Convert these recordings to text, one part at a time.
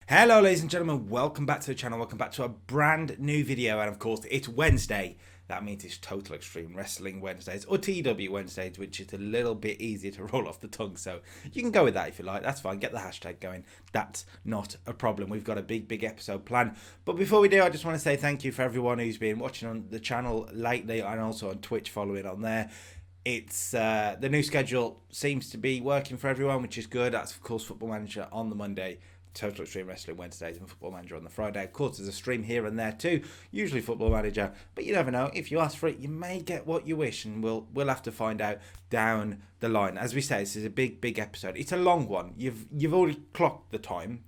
Hello ladies and gentlemen, welcome back to the channel, welcome back to a brand new video, and of course it's Wednesday. That means it's Total Extreme Wrestling Wednesdays, or TW Wednesdays, which is a little bit easier to roll off the tongue, so you can go with that if you like, that's fine, get the hashtag going, that's not a problem. We've got a big episode planned, but before we do, I just want to say thank you for everyone who's been watching on the channel lately, and also on Twitch, following on there. It's the new schedule seems to be working for everyone, which is good. That's of course Football Manager on the Monday, Total Extreme Wrestling Wednesdays, and Football Manager on the Friday. Of course, there's a stream here and there too, usually Football Manager, but you never know. If you ask for it, you may get what you wish, and we'll have to find out down the line. As we say, this is a big episode. It's a long one. You've already clocked the time.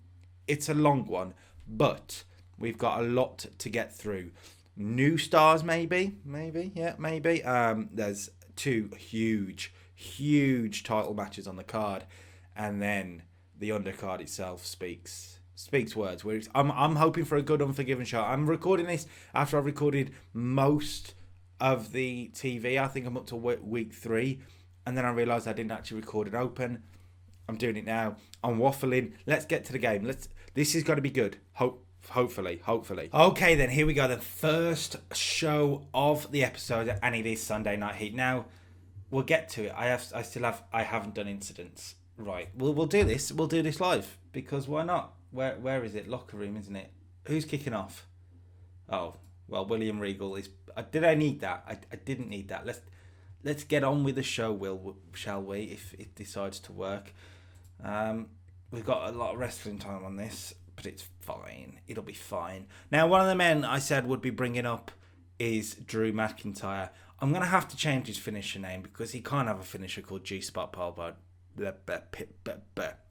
It's a long one, but we've got a lot to get through. New stars, maybe. There's two huge title matches on the card, and then the undercard itself speaks words. I'm hoping for a good Unforgiven show. I'm recording this after I've recorded most of the TV. I think I'm up to week 3, and then I realised I didn't actually record it open. I'm doing it now. I'm waffling. Let's get to the game. This is going to be good. Hopefully. Okay, then here we go. The first show of the episode, and it is Sunday Night Heat. Now we'll get to it. I haven't done incidents. Right, we'll do this. We'll do this live, because why not? Where is it? Locker room, isn't it? Who's kicking off? Oh, well, William Regal is. Did I need that? I didn't need that. Let's get on with the show, shall we? If it decides to work, we've got a lot of wrestling time on this, but it's fine. It'll be fine. Now, one of the men I said would be bringing up is Drew McIntyre. I'm gonna have to change his finisher name, because he can't have a finisher called G-Spot Pole.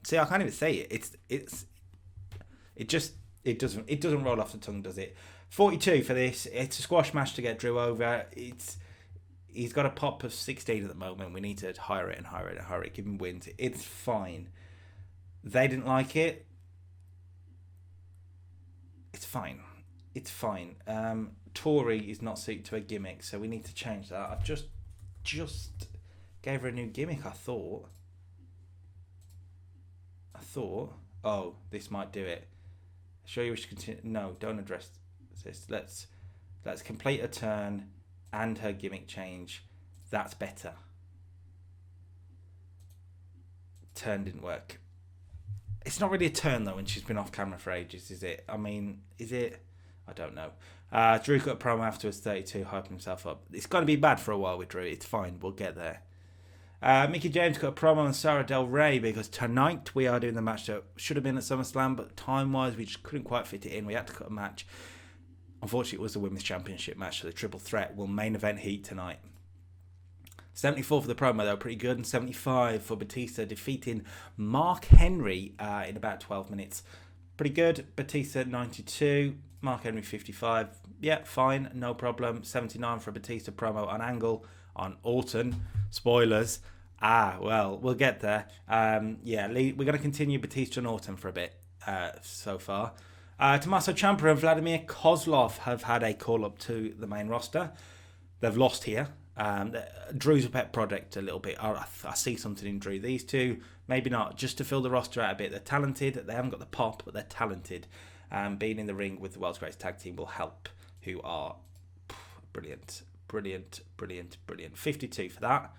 See, I can't even say it. It doesn't roll off the tongue, does it? 42 for this. It's a squash match to get Drew over. He's got a pop of 16 at the moment. We need to hire it. Give him wins. It's fine. They didn't like it. It's fine. Tori is not suited to a gimmick, so we need to change that. I've just gave her a new gimmick. I thought, oh, this might do it. Sure you wish to continue? No, don't address this. Let's complete a turn and her gimmick change. That's better. Turn didn't work. It's not really a turn though, when she's been off camera for ages, is it? I mean, is it? I don't know. Drew got a promo afterwards, 32, hyping himself up. It's going to be bad for a while with Drew. It's fine. We'll get there. Mickie James got a promo on Sara Del Rey, because tonight we are doing the match that should have been at SummerSlam, but time-wise we just couldn't quite fit it in. We had to cut a match. Unfortunately, it was the Women's Championship match, so the triple threat will main event Heat tonight. 74 for the promo, though, pretty good, and 75 for Batista defeating Mark Henry in about 12 minutes. Pretty good. Batista 92, Mark Henry 55. Yeah, fine, no problem. 79 for a Batista promo on Angle on Orton. Spoilers. Well, we'll get there. We're going to continue Batista and Orton for a bit so far. Tommaso Ciampa and Vladimir Kozlov have had a call-up to the main roster. They've lost here. Drew's a pet project a little bit. I see something in Drew. These two, maybe not, just to fill the roster out a bit. They're talented. They haven't got the pop, but they're talented. Being in the ring with the world's greatest tag team will help, who are brilliant. 52 for that.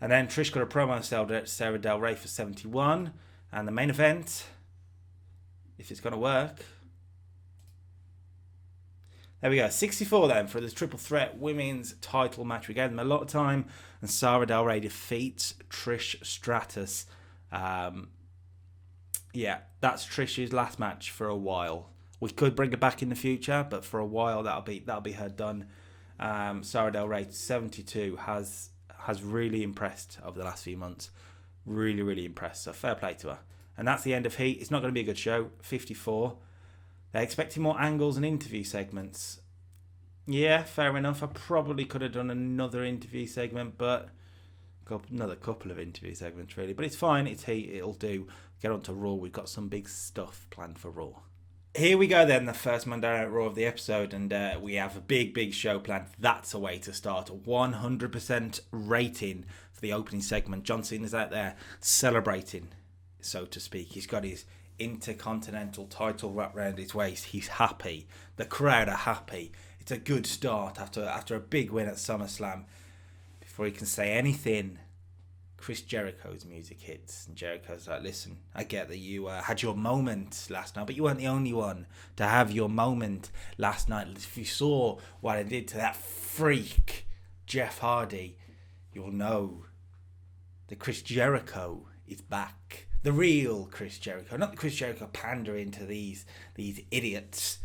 And then Trish got a promo on Sara Del Rey for 71. And the main event, if it's going to work. There we go. 64 then for this triple threat women's title match. We gave them a lot of time. And Sara Del Rey defeats Trish Stratus. That's Trish's last match for a while. We could bring her back in the future, but for a while that'll be her done. Sara Del Rey 72 has really impressed over the last few months. Really impressed. So fair play to her. And that's the end of Heat. It's not going to be a good show. 54. They're expecting more angles and interview segments. Yeah, fair enough. I probably could have done another interview segment, but got another couple of interview segments really. But it's fine. It's Heat. It'll do. Get on to Raw. We've got some big stuff planned for Raw. Here we go then, the first Monday Night Raw of the episode, and we have a big show planned. That's a way to start. 100% rating for the opening segment. John Cena's out there celebrating, so to speak. He's got his Intercontinental title wrapped around his waist. He's happy. The crowd are happy. It's a good start after a big win at SummerSlam. Before he can say anything, Chris Jericho's music hits, and Jericho's like, listen, I get that you had your moment last night, but you weren't the only one to have your moment last night. If you saw what I did to that freak, Jeff Hardy, you'll know that Chris Jericho is back. The real Chris Jericho, not the Chris Jericho pandering to these idiots.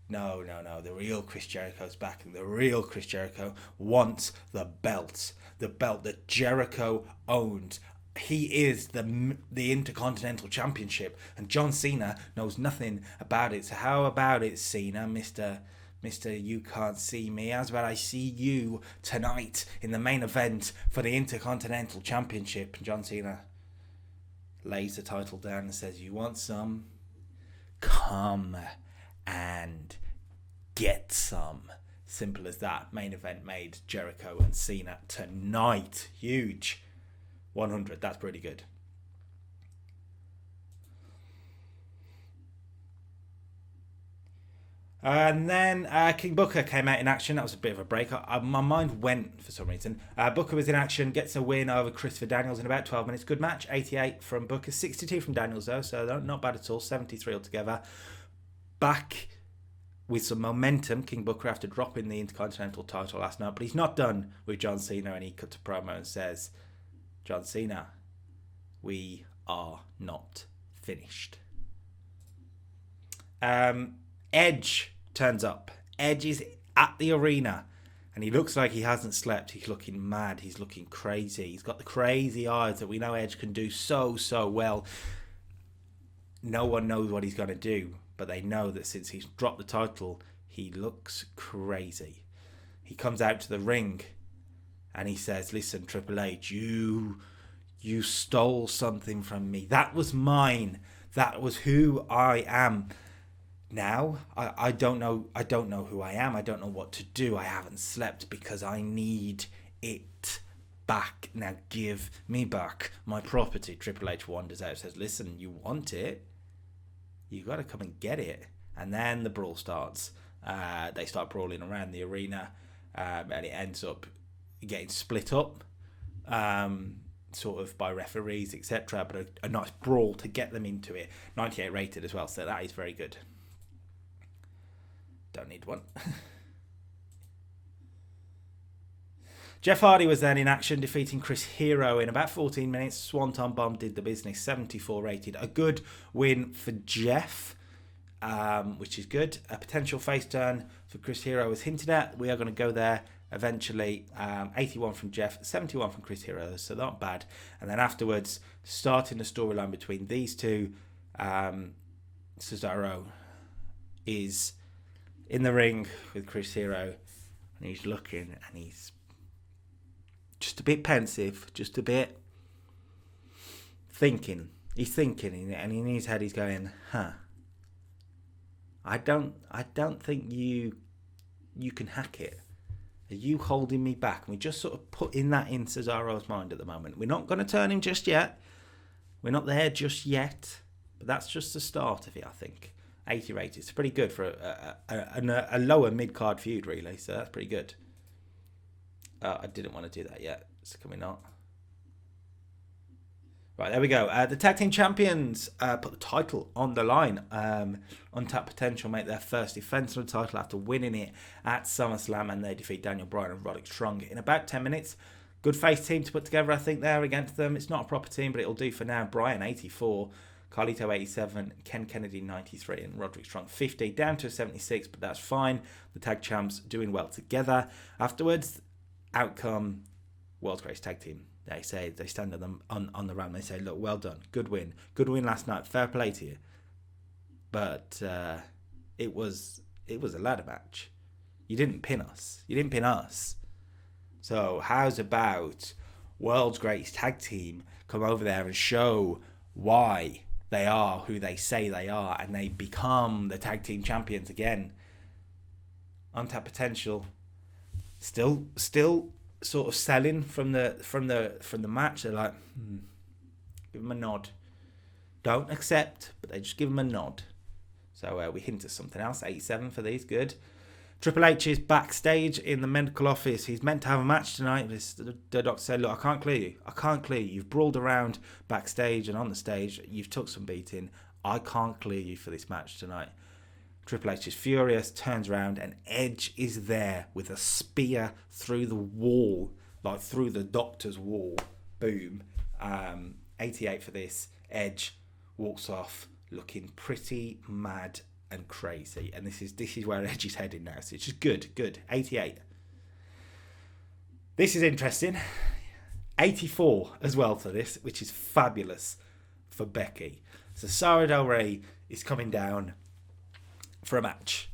No. The real Chris Jericho's back, and the real Chris Jericho wants the belt that Jericho owns. He is the Intercontinental Championship, and John Cena knows nothing about it. So how about it, Cena, Mister You Can't See Me? How's about I see you tonight in the main event for the Intercontinental Championship? And John Cena lays the title down and says, you want some? Come and get some. Simple as that. Main event made. Jericho and Cena tonight. Huge. 100. That's pretty good. And then King Booker came out in action. That was a bit of a break. My mind went for some reason. Booker was in action, gets a win over Christopher Daniels in about 12 minutes. Good match. 88 from Booker, 62 from Daniels though, so not bad at all. 73 altogether. Back with some momentum, King Booker, after dropping the Intercontinental title last night. But he's not done with John Cena, and he cuts a promo and says, John Cena, we are not finished. Edge turns up. Edge is at the arena, and he looks like he hasn't slept. He's looking mad. He's looking crazy. He's got the crazy eyes that we know Edge can do so well. No one knows what he's going to do, but they know that since he's dropped the title, he looks crazy. He comes out to the ring, and he says, listen, Triple H, you stole something from me. That was mine. That was who I am. Now, I don't know who I am. I don't know what to do. I haven't slept because I need it back. Now give me back my property. Triple H wanders out and says, listen, you want it? You got to come and get it. And then the brawl starts. They start brawling around the arena, and it ends up getting split up, sort of by referees, etc. But a nice brawl to get them into it. 98 rated as well, so that is very good. Don't need one. Jeff Hardy was then in action, defeating Chris Hero in about 14 minutes. Swanton Bomb did the business, 74 rated. A good win for Jeff, which is good. A potential face turn for Chris Hero was hinted at. We are going to go there eventually. 81 from Jeff, 71 from Chris Hero, so not bad. And then afterwards, starting the storyline between these two, Cesaro is in the ring with Chris Hero, and he's looking, and he's just a bit pensive, just a bit thinking. He's thinking, and in his head he's going, I don't think you can hack it. Are you holding me back? And we're just sort of putting that in Cesaro's mind at the moment. We're not going to turn him just yet. We're not there just yet. But that's just the start of it, I think. 80 rated. It's pretty good for a lower mid-card feud, really. So that's pretty good. I didn't want to do that yet. So can we not? Right, there we go. The tag team champions put the title on the line. Untapped Potential make their first defense of the title after winning it at SummerSlam, and they defeat Daniel Bryan and Roderick Strong in about 10 minutes. Good face team to put together, I think, there against them. It's not a proper team, but it'll do for now. Bryan, 84. Carlito, 87. Ken Kennedy, 93. And Roderick Strong, 50. Down to 76, but that's fine. The tag champs doing well together. Afterwards, out come World's Greatest Tag Team. They say, they stand on them on the ramp. They say, look, well done. Good win last night. Fair play to you. But it was a ladder match. You didn't pin us. So how's about World's Greatest Tag Team come over there and show why they are who they say they are, and they become the tag team champions again. Untapped Potential still sort of selling from the match. They're like, give them a nod. Don't accept, but they just give him a nod. So we hint at something else. 87 for these, good. Triple H is backstage in the medical office. He's meant to have a match tonight. The doctor said, look, I can't clear you. I can't clear you. You've brawled around backstage and on the stage. You've took some beating. I can't clear you for this match tonight. Triple H is furious, turns around, and Edge is there with a spear through the wall, like through the doctor's wall. Boom. 88 for this. Edge walks off looking pretty mad and crazy, and this is where Edge is heading now, so it's just good. 88. This is interesting. 84 as well for this, which is fabulous for Becky. So Sara Del Rey is coming down for a match.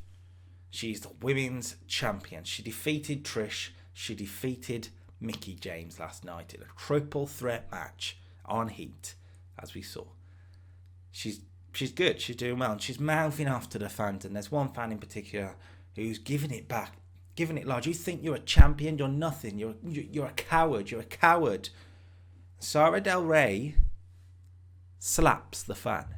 She's the women's champion. She defeated Trish. She defeated Mickie James last night in a triple threat match on Heat, as we saw. She's good. She's doing well. And she's mouthing off to the fans. And there's one fan in particular who's giving it back. Giving it large. You think you're a champion? You're nothing. You're a coward. You're a coward. Sara Del Rey slaps the fan.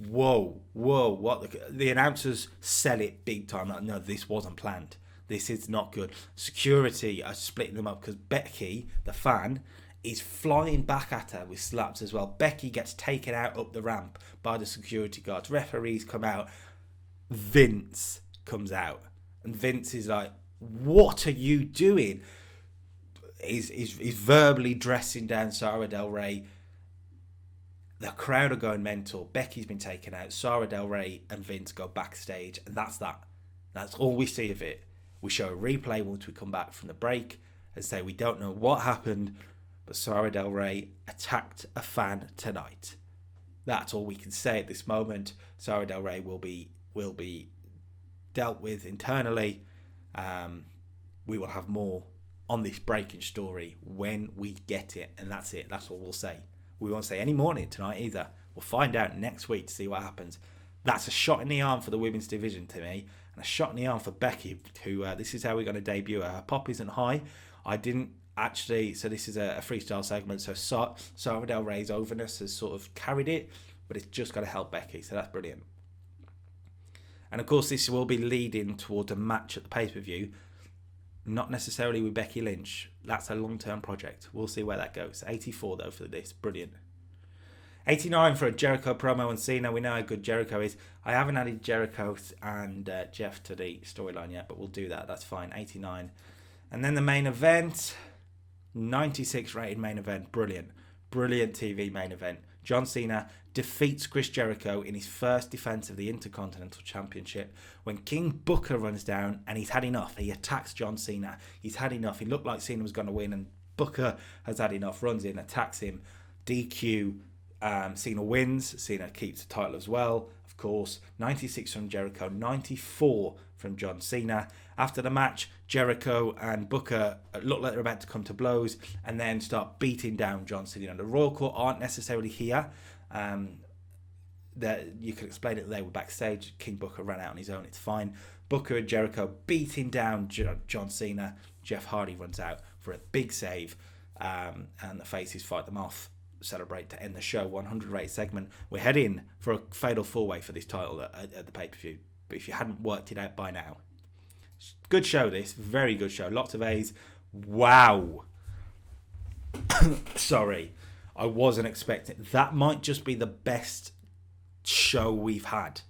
Whoa. What the announcers sell it big time. Like, no, this wasn't planned. This is not good. Security are splitting them up because Becky, the fan, is flying back at her with slaps as well. Becky gets taken out up the ramp by the security guards. Referees come out. Vince comes out. And Vince is like, what are you doing? He's verbally dressing down Sara Del Rey. The crowd are going mental. Becky's been taken out. Sara Del Rey and Vince go backstage. And that's that. That's all we see of it. We show a replay once we come back from the break and say we don't know what happened, but Sara Del Rey attacked a fan tonight. That's all we can say at this moment. Sara Del Rey will be dealt with internally. We will have more on this breaking story when we get it, and that's it. That's all we'll say. We won't say any more on it tonight either. We'll find out next week to see what happens. That's a shot in the arm for the women's division to me, and a shot in the arm for Becky, who this is how we're going to debut her. Her pop isn't high. I didn't actually, so this is a freestyle segment, so Sara Del Rey's overness has sort of carried it, but it's just got to help Becky, so that's brilliant. And of course this will be leading towards a match at the pay-per-view, not necessarily with Becky Lynch. That's a long-term project. We'll see where that goes. 84 though for this, brilliant. 89 for a Jericho promo and Cena. We know how good Jericho is. I haven't added Jericho and Jeff to the storyline yet, but we'll do that. That's fine. 89. And then the main event, 96 rated main event. Brilliant TV main event. John Cena defeats Chris Jericho in his first defense of the Intercontinental Championship when King Booker runs down and he's had enough. He attacks John Cena. He's had enough. He looked like Cena was going to win and Booker has had enough. Runs in, attacks him. DQ. Cena wins. Cena keeps the title as well, of course. 96 from Jericho, 94 from John Cena. After the match, Jericho and Booker look like they're about to come to blows and then start beating down John Cena. The Royal Court aren't necessarily here. That you could explain it, they were backstage. King Booker ran out on his own, it's fine. Booker and Jericho beating down John Cena. Jeff Hardy runs out for a big save, and the faces fight them off. Celebrate to end the show. 100 rated segment. We're heading for a fatal four-way for this title at the pay-per-view, but if you hadn't worked it out by now, good show. This very good show. Lots of A's. Wow. Sorry, I wasn't expecting that. Might just be the best show we've had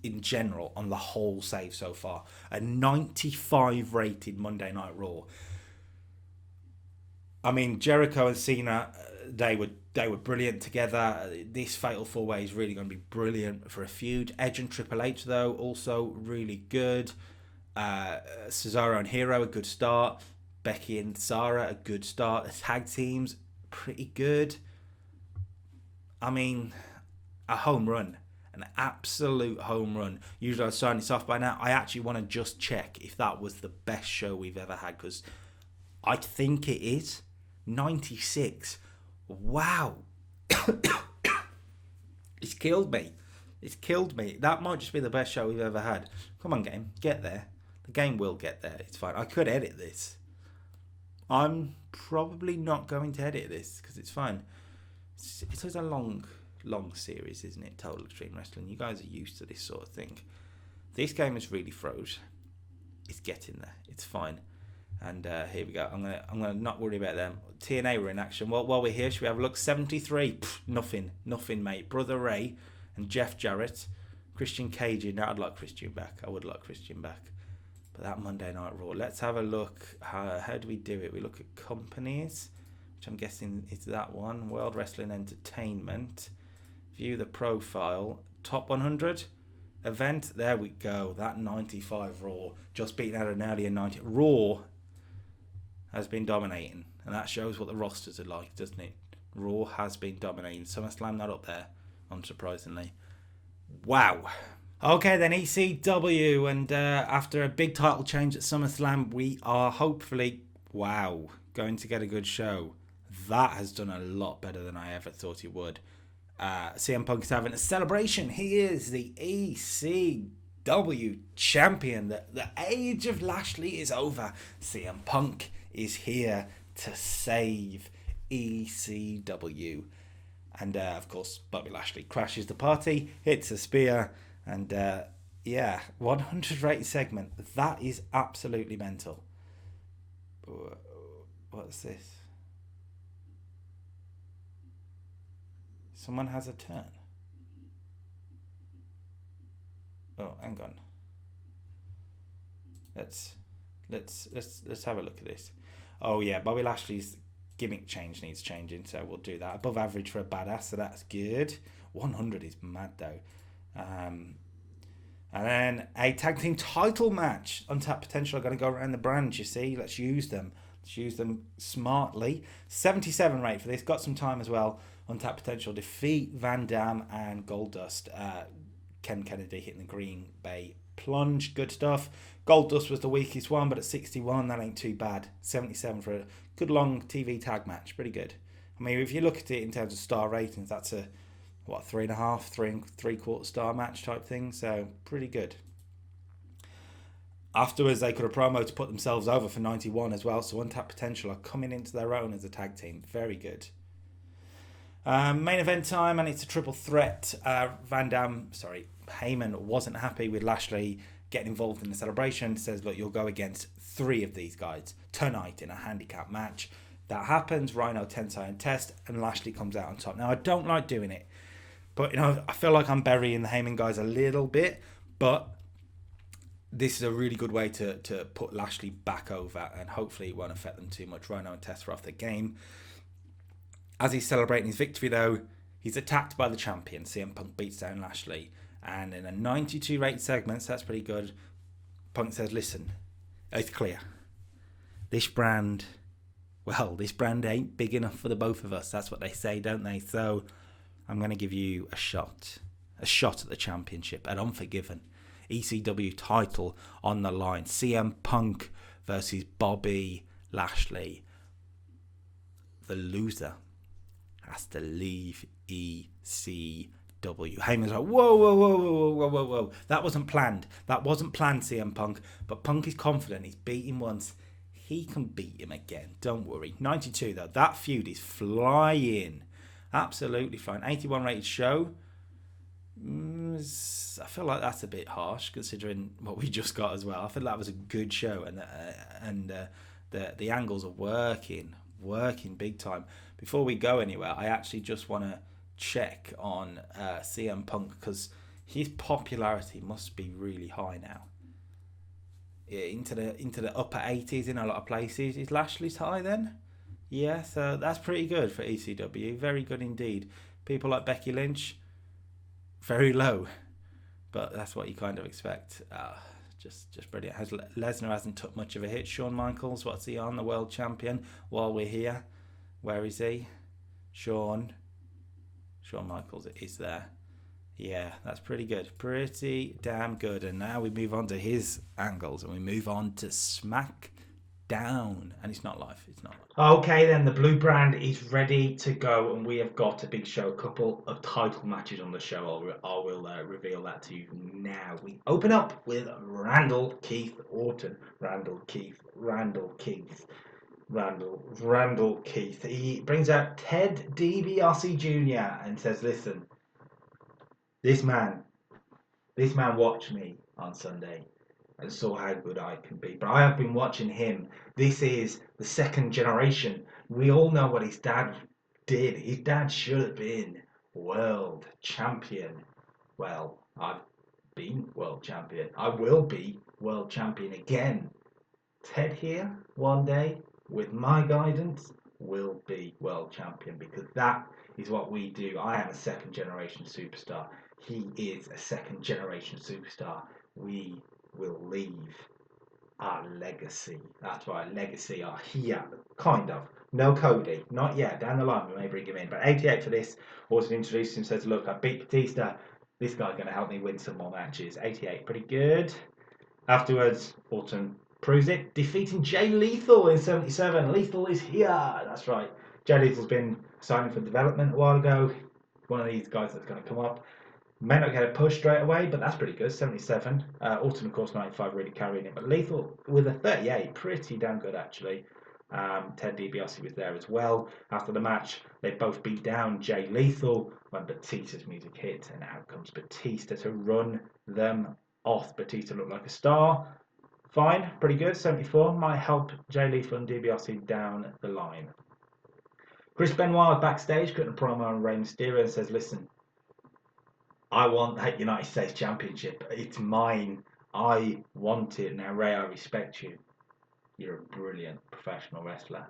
in general on the whole save so far. A 95 rated Monday Night Raw. I mean, Jericho and Cena, they were brilliant together. This fatal four-way is really going to be brilliant for a feud. Edge and Triple H, though, also really good. Cesaro and Hero, a good start. Becky and Sarah, a good start. The tag teams, pretty good. I mean, a home run. An absolute home run. Usually I'd sign this off by now. I actually want to just check if that was the best show we've ever had, because I think it is. 96. Wow. It's killed me. That might just be the best show we've ever had. Come on, game. Get there. The game will get there. It's fine. I could edit this. I'm probably not going to edit this because it's fine. It's always a long series, isn't it? Total Extreme Wrestling. You guys are used to this sort of thing. This game is really froze. It's getting there. It's fine. And here we go. I'm gonna not worry about them. TNA were in action. While we're here, should we have a look? 73. Nothing, mate. Brother Ray and Jeff Jarrett, Christian Cage. Now I'd like Christian back. I would like Christian back. But that Monday Night Raw. Let's have a look. How do we do it? We look at companies, which I'm guessing is that one. World Wrestling Entertainment. View the profile. Top 100 event. There we go. That 95 Raw. Just beating out an earlier 90. Raw has been dominating, and that shows what the rosters are like, doesn't it? Raw has been dominating. SummerSlam not up there, unsurprisingly. Wow. Okay then, ECW, and after a big title change at SummerSlam, we are hopefully, going to get a good show. That has done a lot better than I ever thought it would. CM Punk is having a celebration. He is the ECW champion. The age of Lashley is over. CM Punk is here to save ECW. And of course, Bobby Lashley crashes the party, hits a spear, and 100 rated segment. That is absolutely mental. What's this? Someone has a turn. Oh, hang on. Let's have a look at this. Oh yeah, Bobby Lashley's gimmick change needs changing, so we'll do that. Above average for a badass, so that's good. 100 is mad though. And then a tag team title match. Untapped Potential are going to go around the brand, you see. Let's use them. Let's use them smartly. 77 rate for this. Got some time as well. Untapped Potential defeat Van Dam and Goldust. Ken Kennedy hitting the Green Bay Plunge. Good stuff. Goldust was the weakest one, but at 61, that ain't too bad. 77 for a good long TV tag match. Pretty good. I mean, if you look at it in terms of star ratings, that's a 3.5, 3.75 star match type thing. So pretty good. Afterwards, they could have promo to put themselves over for 91 as well. So Untapped Potential are coming into their own as a tag team. Very good. Main event time, and it's a triple threat. Heyman wasn't happy with Lashley getting involved in the celebration. Says, look, you'll go against 3 of these guys tonight in a handicap match. That happens. Rhino, Tensai, and Test, and Lashley comes out on top. Now, I don't like doing it, but I feel like I'm burying the Heyman guys a little bit, but this is a really good way to put Lashley back over, and hopefully it won't affect them too much. Rhino and Test are off the game. As he's celebrating his victory, though, he's attacked by the champion. CM Punk beats down Lashley. And in a 92 rate segment, so that's pretty good, Punk says, listen, it's clear. This brand ain't big enough for the both of us. That's what they say, don't they? So I'm going to give you a shot at the championship at Unforgiven. ECW title on the line. CM Punk versus Bobby Lashley. The loser has to leave ECW. Heyman's like, whoa. That wasn't planned, CM Punk. But Punk is confident. He's beat him once. He can beat him again. Don't worry. 92, though. That feud is flying. Absolutely flying. 81 rated show. I feel like that's a bit harsh considering what we just got as well. I feel that was a good show. And the angles are working big time. Before we go anywhere, I actually just want to check on CM Punk, because his popularity must be really high now. Into the upper 80s in a lot of places. Is Lashley's high then? Yeah, so that's pretty good for ECW. Very good indeed. People like Becky Lynch, very low, but that's what you kind of expect. Just brilliant. Lesnar hasn't took much of a hit. Shawn Michaels, what's he on? The world champion. While we're here, where is he? Shawn Michaels is there. Yeah, that's pretty good. Pretty damn good. And now we move on to his angles, and we move on to SmackDown. And it's not live. Okay, then the blue brand is ready to go, and we have got a big show. A couple of title matches on the show. I will reveal that to you now. We open up with Randall Keith Orton. Randall Keith. Randall Keith. He brings out Ted DiBiase Jr. and says, listen, this man watched me on Sunday and saw how good I can be. But I have been watching him. This is the second generation. We all know what his dad did. His dad should have been world champion. Well, I've been world champion. I will be world champion again. Ted here, one day, with my guidance, will be world champion, because that is what we do. I am a second generation superstar. He is a second generation superstar. We will leave our legacy. That's right, legacy are here, kind of. No Cody, not yet. Down the line, we may bring him in. But 88 for this. Orton introduces him, says, look, I beat Batista. This guy's going to help me win some more matches. 88, pretty good. Afterwards, Orton proves it, defeating Jay Lethal in 77. Lethal is here. That's right. Jay Lethal's been signing for development a while ago. One of these guys that's going to come up. May not get a push straight away, but that's pretty good. 77. Orton, of course, 95, really carrying it. But Lethal with a 38, pretty damn good, actually. Ted DiBiase was there as well. After the match, they both beat down Jay Lethal when Batista's music hit, and out comes Batista to run them off. Batista looked like a star. Fine, pretty good. 74 might help Jay Lethal and DiBiase down the line. Chris Benoit backstage, cutting a promo on Rey Mysterio, and says, listen, I want that United States Championship. It's mine. I want it. Now, Rey, I respect you. You're a brilliant professional wrestler.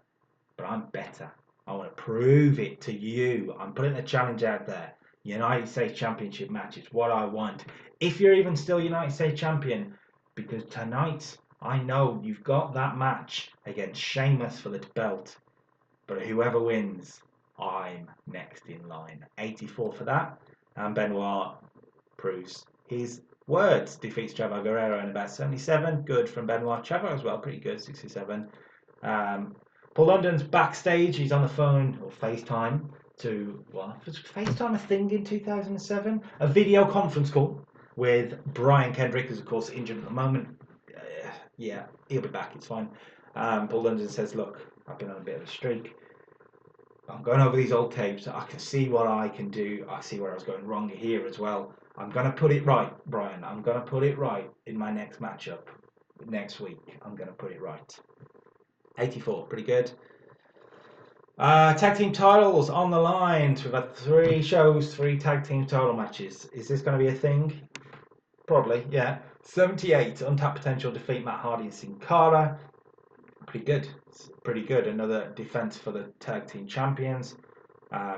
But I'm better. I want to prove it to you. I'm putting a challenge out there. United States Championship match is what I want. If you're even still United States Champion, because tonight, I know you've got that match against Sheamus for the belt. But whoever wins, I'm next in line. 84 for that. And Benoit proves his words. Defeats Chavo Guerrero in about 77. Good from Benoit. Chavo as well, pretty good, 67. Paul London's backstage. He's on the phone, or FaceTime, to, well, was FaceTime a thing in 2007? A video conference call with Bryan Kendrick, who's of course injured at the moment. Yeah, he'll be back, it's fine. Paul London says, look, I've been on a bit of a streak. I'm going over these old tapes. I can see what I can do. I see where I was going wrong here as well. I'm going to put it right, Bryan. I'm going to put it right in my next matchup next week. I'm going to put it right. 84, pretty good. Tag team titles on the line. We've had 3 shows, 3 tag team title matches. Is this going to be a thing? Probably, yeah. 78, Untapped Potential defeat Matt Hardy and Sin Cara. Pretty good. It's pretty good. Another defense for the tag team champions.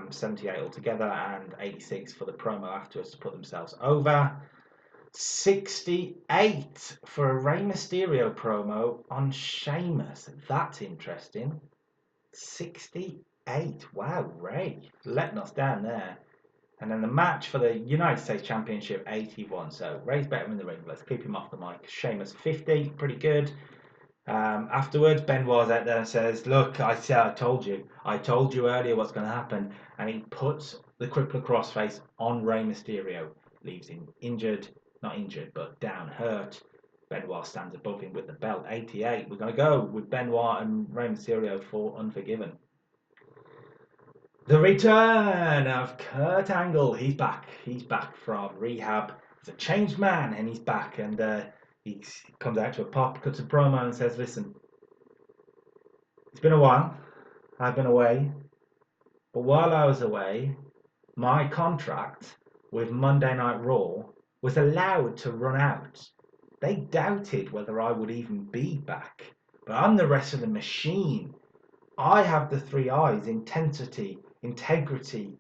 78 altogether, and 86 for the promo afterwards to put themselves over. 68 for a Rey Mysterio promo on Sheamus. That's interesting. 68. Wow, Rey letting us down there. And then the match for the United States Championship, 81. So Rey's better in the ring. Let's keep him off the mic. Sheamus, 50. Pretty good. Afterwards, Benoit's out there and says, look, I told you earlier what's going to happen. And he puts the crippler crossface on Rey Mysterio. Leaves him injured. Not injured, but down, hurt. Benoit stands above him with the belt. 88. We're going to go with Benoit and Rey Mysterio for Unforgiven. The return of Kurt Angle. He's back. He's back from rehab. He's a changed man, and he's back. And he comes out to a pop, cuts a promo, and says, listen, it's been a while. I've been away. But while I was away, my contract with Monday Night Raw was allowed to run out. They doubted whether I would even be back. But I'm the rest of the machine. I have the 3 I's: intensity, integrity,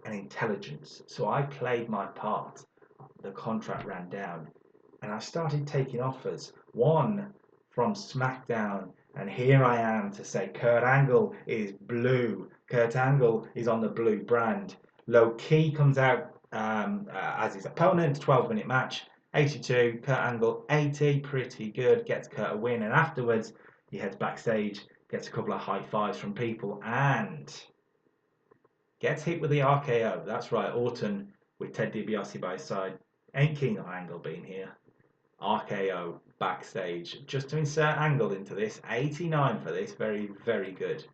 and intelligence. So I played my part. The contract ran down. And I started taking offers. One from SmackDown. And here I am to say Kurt Angle is blue. Kurt Angle is on the blue brand. Low Key comes out as his opponent. 12-minute match. 82. Kurt Angle, 80. Pretty good. Gets Kurt a win. And afterwards, he heads backstage. Gets a couple of high fives from people. And gets hit with the RKO. That's right. Orton with Ted DiBiase by his side. Ain't keen on Angle being here. RKO backstage. Just to insert Angle into this, 89 for this. Very, very good.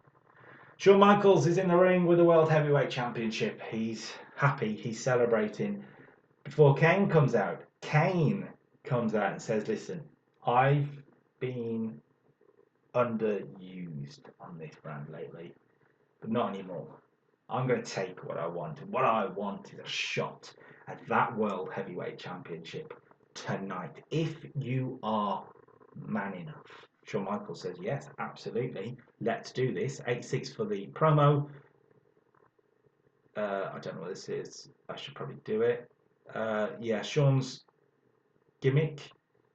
Shawn Michaels is in the ring with the World Heavyweight Championship. He's happy. He's celebrating. Before Kane comes out, Kane comes out and says, listen, I've been underused on this brand lately, but not anymore. I'm going to take what I want. And what I want is a shot at that World Heavyweight Championship tonight. If you are man enough. Shawn Michaels says, yes, absolutely. Let's do this. 8-6 for the promo. I don't know what this is. I should probably do it. Yeah, Shawn's gimmick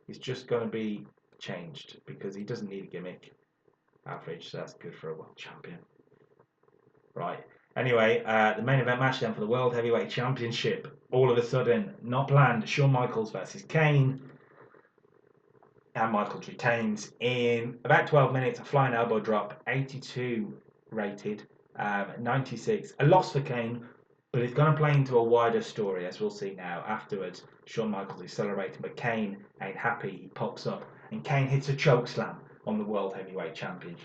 is just going to be changed because he doesn't need a gimmick. Average, so that's good for a world champion. Right. Anyway, the main event match then for the World Heavyweight Championship. All of a sudden, not planned, Shawn Michaels versus Kane. And Michaels retains in about 12 minutes. A flying elbow drop, 82 rated, 96. A loss for Kane, but it's going to play into a wider story, as we'll see now. Afterwards, Shawn Michaels is celebrating, but Kane ain't happy. He pops up, and Kane hits a choke slam on the World Heavyweight Champion.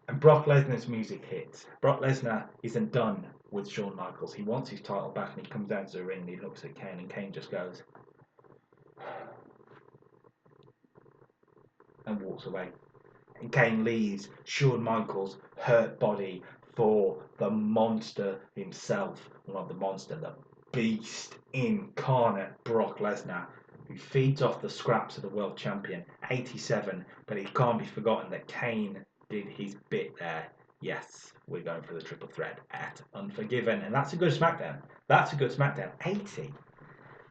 And Brock Lesnar's music hits. Brock Lesnar isn't done with Shawn Michaels. He wants his title back, and he comes down to the ring, and he looks at Kane, and Kane just goes and walks away. And Kane leaves Shawn Michaels' hurt body for the monster himself. Well, not the monster, the beast incarnate, Brock Lesnar, who feeds off the scraps of the world champion, 87. But it can't be forgotten that Kane did his bit there. Yes, we're going for the triple threat at Unforgiven. And that's a good SmackDown. That's a good SmackDown. 80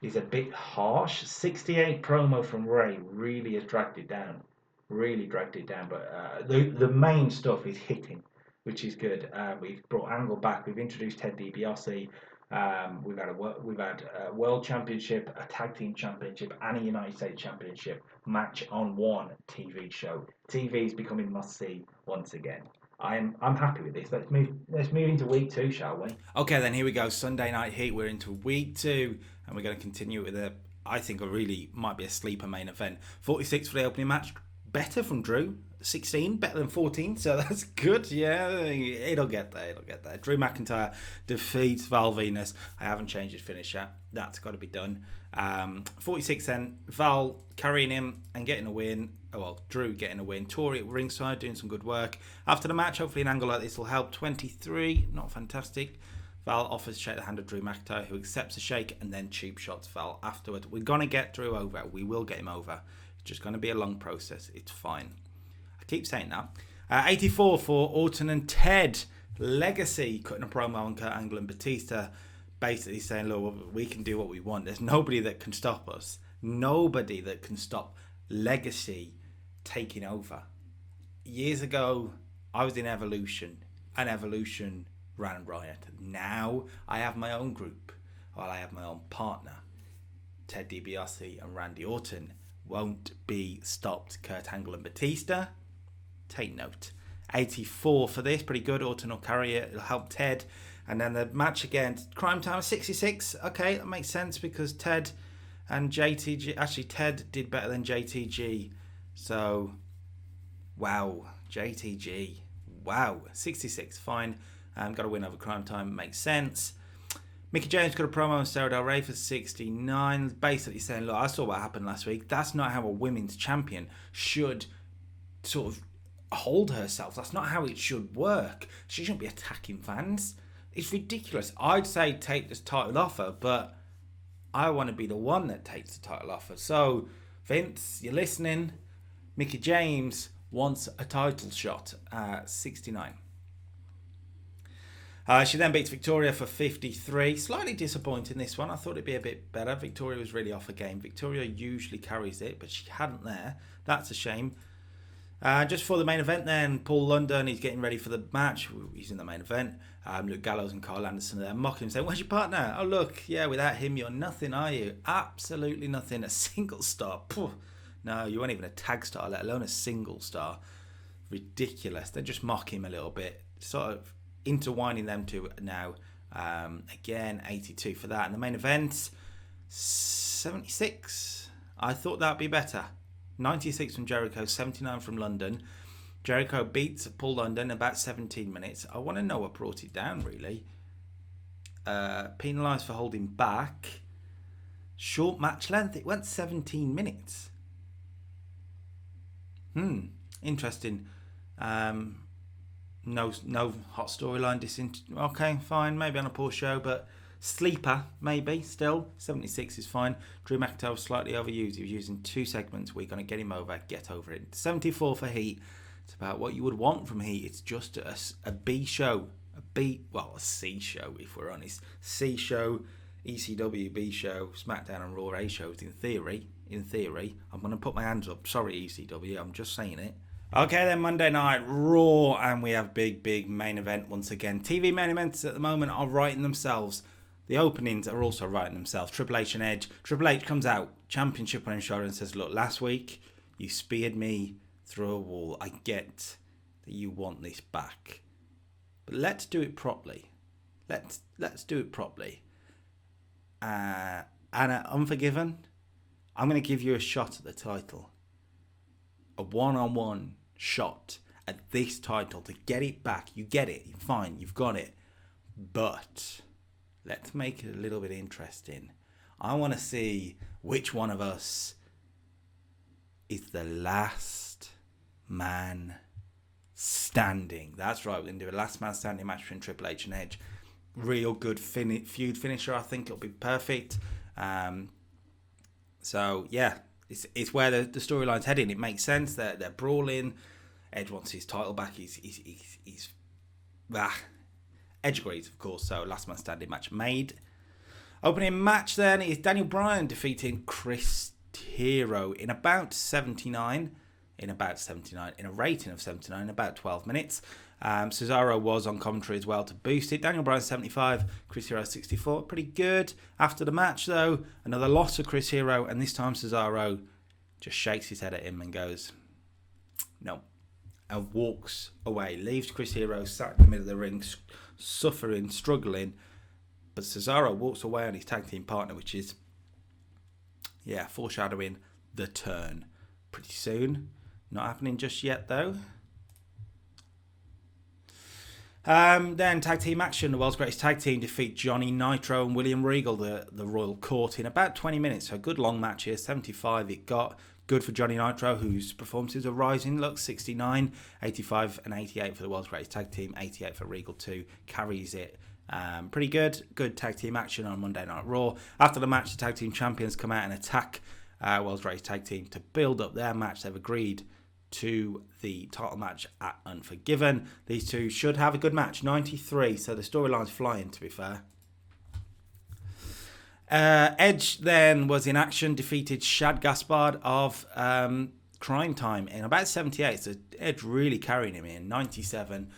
is a bit harsh. 68 promo from Ray really has dragged it down. Really dragged it down. But the main stuff is hitting, which is good. We've brought Angle back. We've introduced Ted DiBiase. We've had a World Championship, a Tag Team Championship, and a United States Championship match on one TV show. TV is becoming must see once again. I'm happy with this. Let's move into week 2, shall we? Okay, then here we go. Sunday Night Heat. We're into week 2, and we're going to continue with I think might be a sleeper main event. 46 for the opening match. Better from Drew. 16, better than 14, so that's good. Yeah, it'll get there. Drew McIntyre defeats Val Venis. I haven't changed his finish yet. That's got to be done. 46 then, Val carrying him and getting a win. Well, Drew getting a win. Tori at ringside doing some good work. After the match, hopefully an angle like this will help. 23, not fantastic. Val offers to shake the hand of Drew McIntyre, who accepts the shake and then cheap shots Val afterward. We're going to get Drew over. We will get him over. It's just going to be a long process. It's fine. Keep saying that. 84 for Orton and Ted. Legacy cutting a promo on Kurt Angle and Batista, basically saying, look, we can do what we want. There's nobody that can stop us. Nobody that can stop Legacy taking over. Years ago, I was in Evolution, and Evolution ran riot. Now, I have my own group, while I have my own partner. Ted DiBiase and Randy Orton won't be stopped. Kurt Angle and Batista, take note. 84 for this, pretty good. Orton will carry it, it'll help Ted. And then the match again, Crime Time 66. Okay, that makes sense because Ted and JTG, actually Ted did better than JTG. So, wow, JTG, wow, 66, fine. Got a win over Crime Time, makes sense. Mickie James got a promo on Sarah Del Rey for 69, basically saying, look, I saw what happened last week. That's not how a women's champion should sort of hold herself. That's not how it should work. She shouldn't be attacking fans. It's ridiculous. I'd say take this title off her, but I want to be the one that takes the title off her. So, Vince, you're listening. Mickie James wants a title shot at 69. She then beats Victoria for 53. Slightly disappointing this one. I thought it'd be a bit better. Victoria was really off her game. Victoria usually carries it, but she hadn't there. That's a shame. Just for the main event then, Paul London, he's getting ready for the match. He's in the main event. Luke Gallows and Carl Anderson are there mocking him, saying, where's your partner? Oh, look, yeah, without him, you're nothing, are you? Absolutely nothing. A single star. Pooh. No, you weren't even a tag star, let alone a single star. Ridiculous. They just mock him a little bit. Sort of intertwining them two now. Again, 82 for that. And the main event, 76. I thought that'd be better. 96 from Jericho, 79 from London. Jericho beats Paul London about 17 minutes. I want to know what brought it down, really. Penalised for holding back. Short match length. It went 17 minutes. Interesting. No hot storyline. Okay, fine. Maybe on a poor show, but sleeper, maybe. Still, 76 is fine. Drew McIntyre was slightly overused. He was using 2 segments. We're going to get him over. Get over it. 74 for Heat. It's about what you would want from Heat. It's just a B show. A C show, if we're honest. C show, ECW, B show, SmackDown and Raw A shows. In theory, I'm going to put my hands up. Sorry, ECW. I'm just saying it. Okay, then Monday Night Raw, and we have big main event once again. TV main events at the moment are writing themselves. The openings are also writing themselves. Triple H and Edge. Triple H comes out, championship on his shoulder, and says, look, last week you speared me through a wall. I get that you want this back. But let's do it properly. Let's do it properly. And at Unforgiven, I'm going to give you a shot at the title. A one-on-one shot at this title to get it back. You get it. Fine, you've got it. But let's make it a little bit interesting. I want to see which one of us is the last man standing. That's right, we're going to do a last man standing match between Triple H and Edge. Real good feud finisher. I think it'll be perfect. So, yeah. It's where the storyline's heading. It makes sense. They're brawling. Edge wants his title back. Edge agrees, of course. So last man standing match made. Opening match then is Daniel Bryan defeating Chris Hero in about 79. In a rating of 79, about 12 minutes. Cesaro was on commentary as well to boost it. Daniel Bryan 75, Chris Hero 64. Pretty good. After the match, though, another loss for Chris Hero, and this time Cesaro just shakes his head at him and goes, no, and walks away. Leaves Chris Hero sat in the middle of the ring, suffering, struggling, but Cesaro walks away on his tag team partner, which is, foreshadowing the turn pretty soon. Not happening just yet, though. Then tag team action. The world's greatest tag team defeat Johnny Nitro and William Regal, the Royal Court, in about 20 minutes. So a good long match here. 75 it got. Good for Johnny Nitro, whose performances are rising. Look, 69, 85 and 88 for the world's greatest tag team. 88 for Regal 2. Carries it. Pretty good. Good tag team action on Monday Night Raw. After the match, the tag team champions come out and attack world's greatest tag team to build up their match. They've agreed to the title match at Unforgiven. These two should have a good match. 93, so the storyline's flying, to be fair. Edge then was in action, defeated Shad Gaspard of Crime Time in about 78. So Edge really carrying him in 97.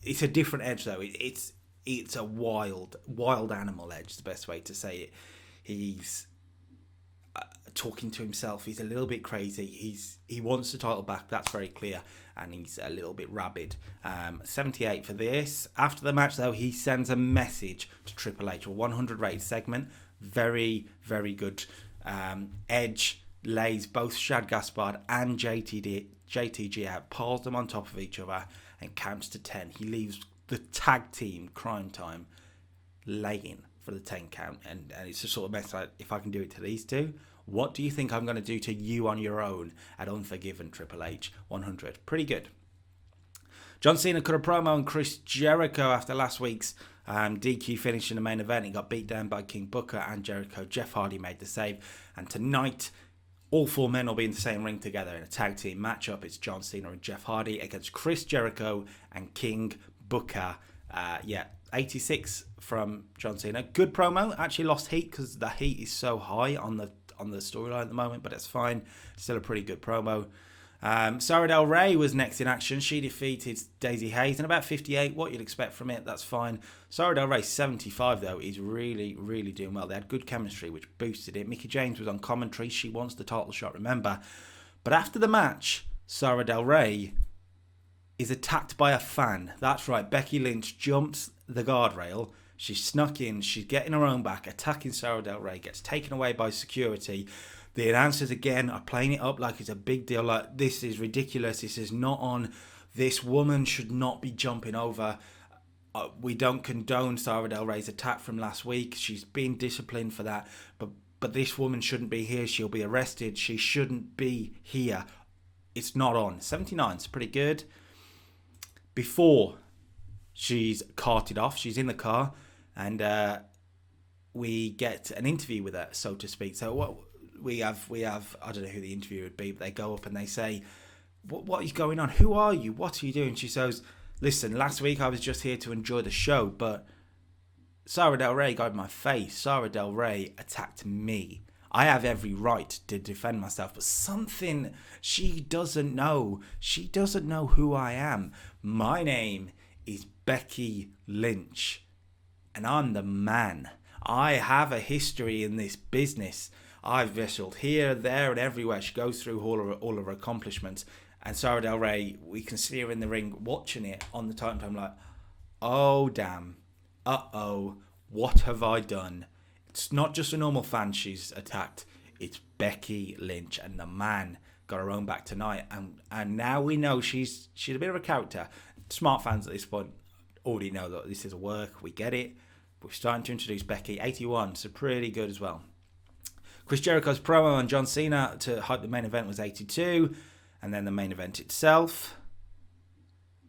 It's a different Edge though. It's a wild animal Edge. The best way to say it. He's talking to himself. He's a little bit crazy. He wants the title back. That's very clear. And he's a little bit rabid. 78 for this. After the match, though, he sends a message to Triple H. A 100 rated segment. Very, very good. Edge lays both Shad Gaspard and JTG out, piles them on top of each other, and counts to 10. He leaves the tag team Crime Time laying for the 10 count. And it's just sort of mess like, if I can do it to these two, what do you think I'm going to do to you on your own at Unforgiven, Triple H 100? Pretty good. John Cena cut a promo on Chris Jericho after last week's DQ finish in the main event. He got beat down by King Booker and Jericho. Jeff Hardy made the save. And tonight, all 4 men will be in the same ring together in a tag team matchup. It's John Cena and Jeff Hardy against Chris Jericho and King Booker. 86 from John Cena. Good promo. Actually lost heat because the heat is so high on the storyline at the moment, but it's fine. Still a pretty good promo. Sarah Del Rey was next in action. She defeated Daisy Hayes in about 58. What you'd expect from it, that's fine. Sarah Del Rey 75 though is really, really doing well. They had good chemistry, which boosted it. Mickie James was on commentary. She wants the title shot, remember. But after the match, Sarah Del Rey is attacked by a fan. That's right. Becky Lynch jumps the guardrail, She snuck in. She's getting her own back, attacking Sara Del Rey, gets taken away by security. The announcers again are playing it up like it's a big deal. Like, this is ridiculous. This is not on. This woman should not be jumping over. We don't condone Sara Del Rey's attack from last week. She's been disciplined for that. But this woman shouldn't be here. She'll be arrested. She shouldn't be here. It's not on. 79 is pretty good. Before she's carted off, she's in the car, and we get an interview with her, so to speak. So what we have, I don't know who the interview would be, but they go up and they say, what is going on? Who are you? What are you doing? She says, listen, last week I was just here to enjoy the show, but Sara Del Rey got in my face. Sara Del Rey attacked me. I have every right to defend myself, but something she doesn't know. She doesn't know who I am. My name is Becky Lynch, and I'm the man. I have a history in this business. I've wrestled here, there, and everywhere. She goes through all of her accomplishments. And Sara Del Rey, we can see her in the ring watching it on the Titan. I'm like, oh, damn. Uh-oh. What have I done? It's not just a normal fan she's attacked. It's Becky Lynch, and the man got her own back tonight. And now we know she's a bit of a character. Smart fans at this point already know that this is a work. We get it. We're starting to introduce Becky. 81, so pretty good as well. Chris Jericho's promo on John Cena to hype the main event was 82. And then the main event itself,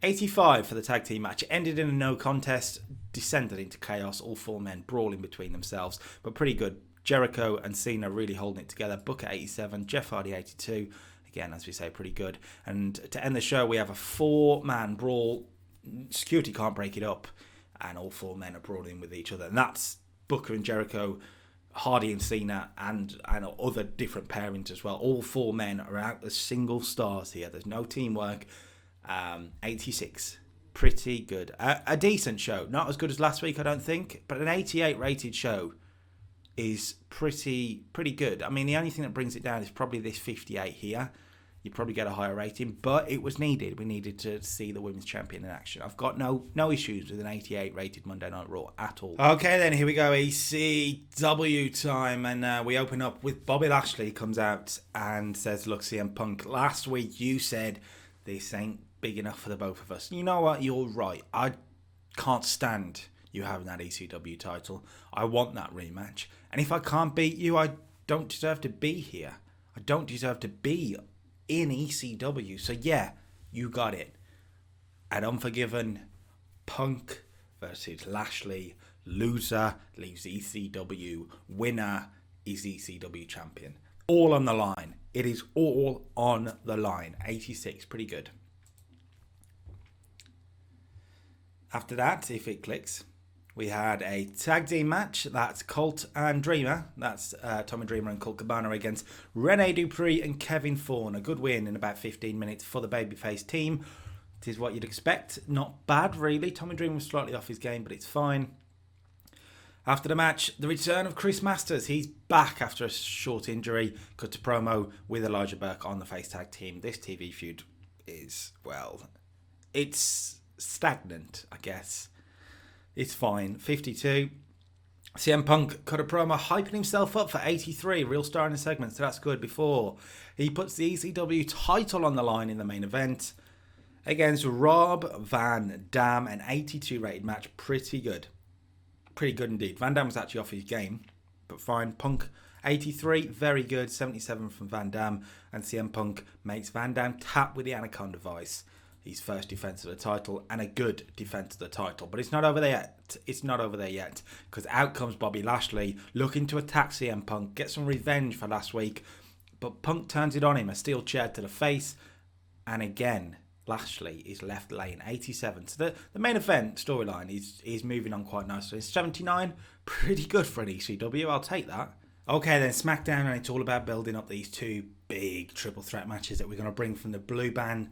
85 for the tag team match. It ended in a no contest, descended into chaos, all four men brawling between themselves, but pretty good. Jericho and Cena really holding it together. Booker 87, Jeff Hardy 82. Again, as we say, pretty good. And to end the show, we have a four-man brawl. Security can't break it up, and all four men are brawling with each other. And that's Booker and Jericho, Hardy and Cena, and other different pairings as well. All four men are out as single stars here. There's no teamwork. 86, pretty good. A decent show. Not as good as last week, I don't think, but an 88 rated show is pretty good. I mean, the only thing that brings it down is probably this 58 here. You'd probably get a higher rating, but it was needed. We needed to see the women's champion in action. I've got no issues with an 88 rated Monday Night Raw at all. Okay, then here we go, ECW time, and we open up with Bobby Lashley comes out and says, look, CM Punk, last week you said this ain't big enough for the both of us. You know what? You're right. I can't stand you having that ECW title. I want that rematch. And if I can't beat you, I don't deserve to be here. I don't deserve to be in ECW. So yeah, you got it. At Unforgiven, Punk versus Lashley. Loser leaves ECW. Winner is ECW champion. All on the line. It is all on the line. 86, pretty good. After that, if it clicks, we had a tag team match. That's Colt and Dreamer. That's Tommy Dreamer and Colt Cabana against Rene Dupree and Kevin Thorne. A good win in about 15 minutes for the babyface team. It is what you'd expect. Not bad, really. Tommy Dreamer was slightly off his game, but it's fine. After the match, the return of Chris Masters. He's back after a short injury. Cut to promo with Elijah Burke on the face tag team. This TV feud is, well, it's stagnant, I guess. It's fine. 52. CM Punk cut a promo hyping himself up for 83. Real star in the segment, so that's good. Before he puts the ECW title on the line in the main event against Rob Van Dam. An 82 rated match. Pretty good. Pretty good indeed. Van Dam was actually off his game, but fine. Punk 83, very good. 77 from Van Dam. And CM Punk makes Van Dam tap with the Anaconda Vice. His first defense of the title, and a good defense of the title. But it's not over there yet. It's not over there yet. Because out comes Bobby Lashley looking to attack CM Punk. Get some revenge for last week. But Punk turns it on him. A steel chair to the face. And again, Lashley is left laying. 87. So the main event storyline is moving on quite nicely. It's 79. Pretty good for an ECW. I'll take that. Okay, then SmackDown, and it's all about building up these two big triple threat matches that we're going to bring from the blue brand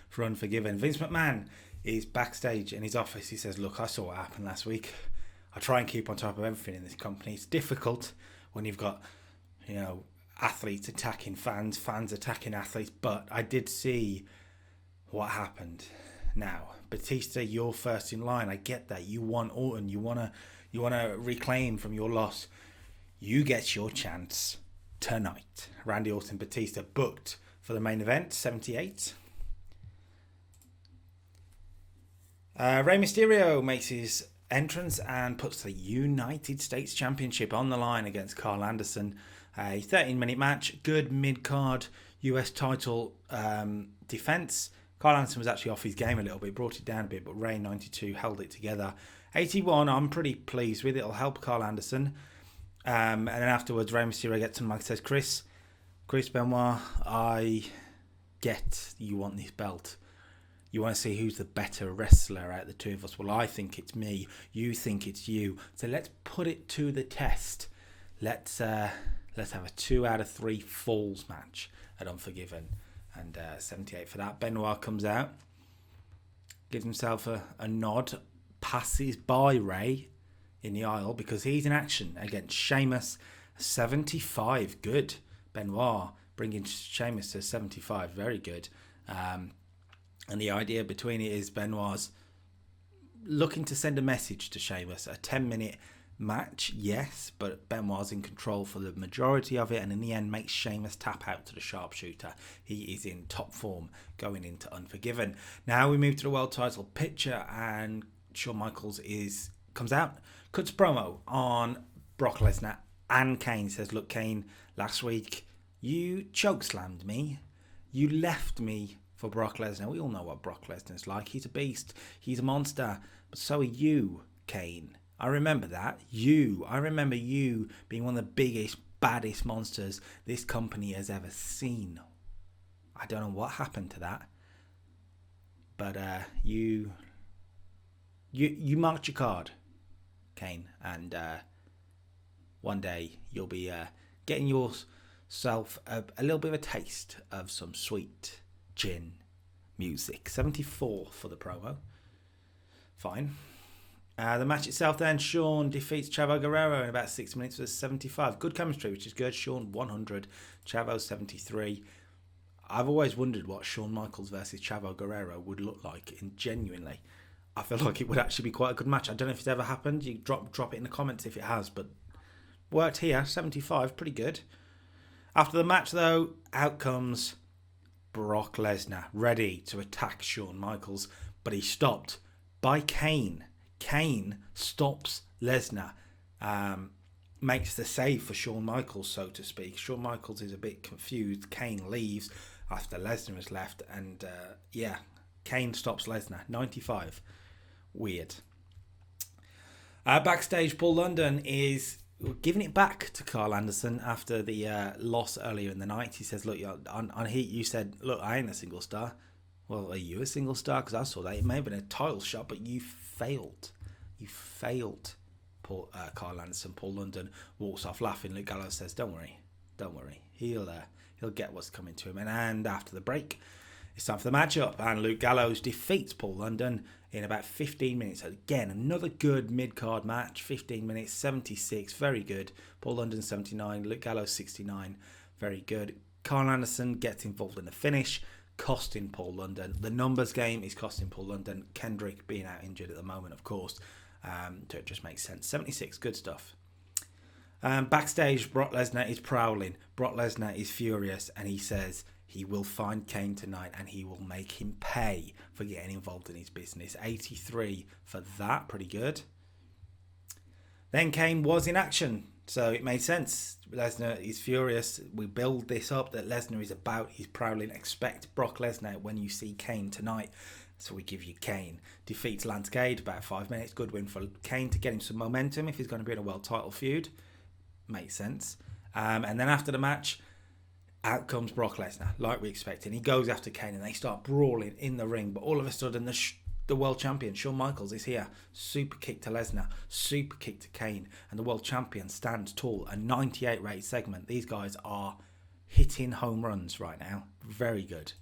for Unforgiven. Vince McMahon is backstage in his office. He says, look, I saw what happened last week. I try and keep on top of everything in this company. It's difficult when you've got, athletes attacking fans, fans attacking athletes, but I did see what happened. now. Batista, you're first in line. I get that. You want Orton. You wanna reclaim from your loss. You get your chance tonight. Randy Orton, Batista booked for the main event, 78. Rey Mysterio makes his entrance and puts the United States Championship on the line against Carl Anderson. A 13-minute match, good mid-card US title defense. Carl Anderson was actually off his game a little bit, brought it down a bit, but Rey 92 held it together. 81, I'm pretty pleased with. It'll help Carl Anderson. And then afterwards, Rey Mysterio gets on the mic and says, Chris Benoit, I get you want this belt. You want to see who's the better wrestler out of the two of us. Well, I think it's me. You think it's you. So let's put it to the test. Let's have a 2 out of 3 falls match at Unforgiven. And 78 for that. Benoit comes out, gives himself a nod, passes by Rey in the aisle because he's in action against Sheamus. 75, good. Benoit bringing Sheamus to 75, very good. And the idea between it is Benoit's looking to send a message to Sheamus. A 10-minute match, yes, but Benoit's in control for the majority of it, and in the end makes Sheamus tap out to the sharpshooter. He is in top form going into Unforgiven. Now we move to the world title picture, and Shawn Michaels comes out, cuts promo on Brock Lesnar and Kane. Says, look, Kane, last week you chokeslammed me. You left me for Brock Lesnar. We all know what Brock Lesnar's like. He's a beast. He's a monster. But so are you, Kane. I remember that. I remember you being one of the biggest, baddest monsters this company has ever seen. I don't know what happened to that. But you marked your card, Kane. And one day you'll be getting yourself a little bit of a taste of some sweet gin music. 74 for the promo. Fine. The match itself then, Shawn defeats Chavo Guerrero in about 6 minutes for 75. Good chemistry, which is good. Shawn 100, Chavo 73. I've always wondered what Shawn Michaels versus Chavo Guerrero would look like, and genuinely, I feel like it would actually be quite a good match. I don't know if it's ever happened. You drop it in the comments if it has, but worked here. 75, pretty good. After the match, though, out comes Brock Lesnar, ready to attack Shawn Michaels, but he's stopped by Kane. Kane stops Lesnar, makes the save for Shawn Michaels, so to speak. Shawn Michaels is a bit confused. Kane leaves after Lesnar has left, and Kane stops Lesnar. 95. Weird. Backstage, Paul London is giving it back to Carl Anderson after the loss earlier in the night. He says, look, on Heat, you said, look, I ain't a single star. Well, are you a single star? Because I saw that. It may have been a title shot, but you failed. You failed, Carl Anderson. Paul London walks off laughing. Luke Gallows says, don't worry. He'll get what's coming to him. And after the break, it's time for the matchup. And Luke Gallows defeats Paul London in about 15 minutes. Again, another good mid-card match. 15 minutes, 76. Very good. Paul London, 79. Luke Gallows, 69. Very good. Carl Anderson gets involved in the finish, costing Paul London. The numbers game is costing Paul London. Kendrick being out injured at the moment, of course. So it just makes sense. 76, good stuff. Backstage, Brock Lesnar is prowling. Brock Lesnar is furious, and he says he will find Kane tonight and he will make him pay for getting involved in his business. 83 for that, pretty good. Then Kane was in action, so it made sense. Lesnar is furious. We build this up that Lesnar is about. He's prowling. Expect Brock Lesnar when you see Kane tonight. So we give you Kane. Defeats Lance Cade, about 5 minutes. Good win for Kane to get him some momentum if he's going to be in a world title feud. Makes sense. And then after the match, out comes Brock Lesnar, like we expected. He goes after Kane and they start brawling in the ring. But all of a sudden, the world champion, Shawn Michaels, is here. Super kick to Lesnar, super kick to Kane. And the world champion stands tall. A 98 rate segment. These guys are hitting home runs right now. Very good.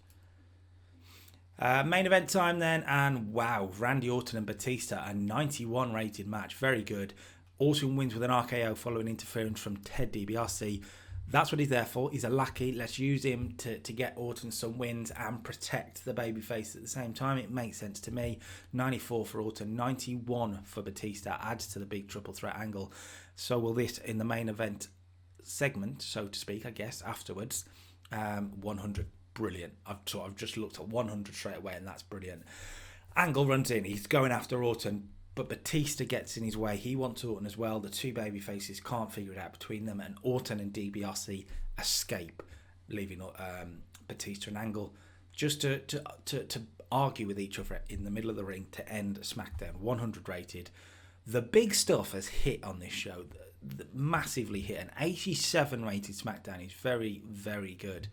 Main event time then, and wow, Randy Orton and Batista, a 91 rated match, very good. Orton wins with an RKO following interference from Ted DiBiase. That's what he's there for. He's a lackey. Let's use him to get Orton some wins and protect the babyface at the same time. It makes sense to me. 94 for Orton, 91 for Batista. Adds to the big triple threat angle. So will this in the main event segment, so to speak, I guess, afterwards. 100, brilliant. I've just looked at 100 straight away, and that's brilliant. Angle runs in. He's going after Orton, but Batista gets in his way. He wants Orton as well. The two baby faces can't figure it out between them, and Orton and DiBiase escape, leaving Batista and Angle just to argue with each other in the middle of the ring to end SmackDown. 100 rated. The big stuff has hit on this show, massively hit. An 87 rated SmackDown is very, very good.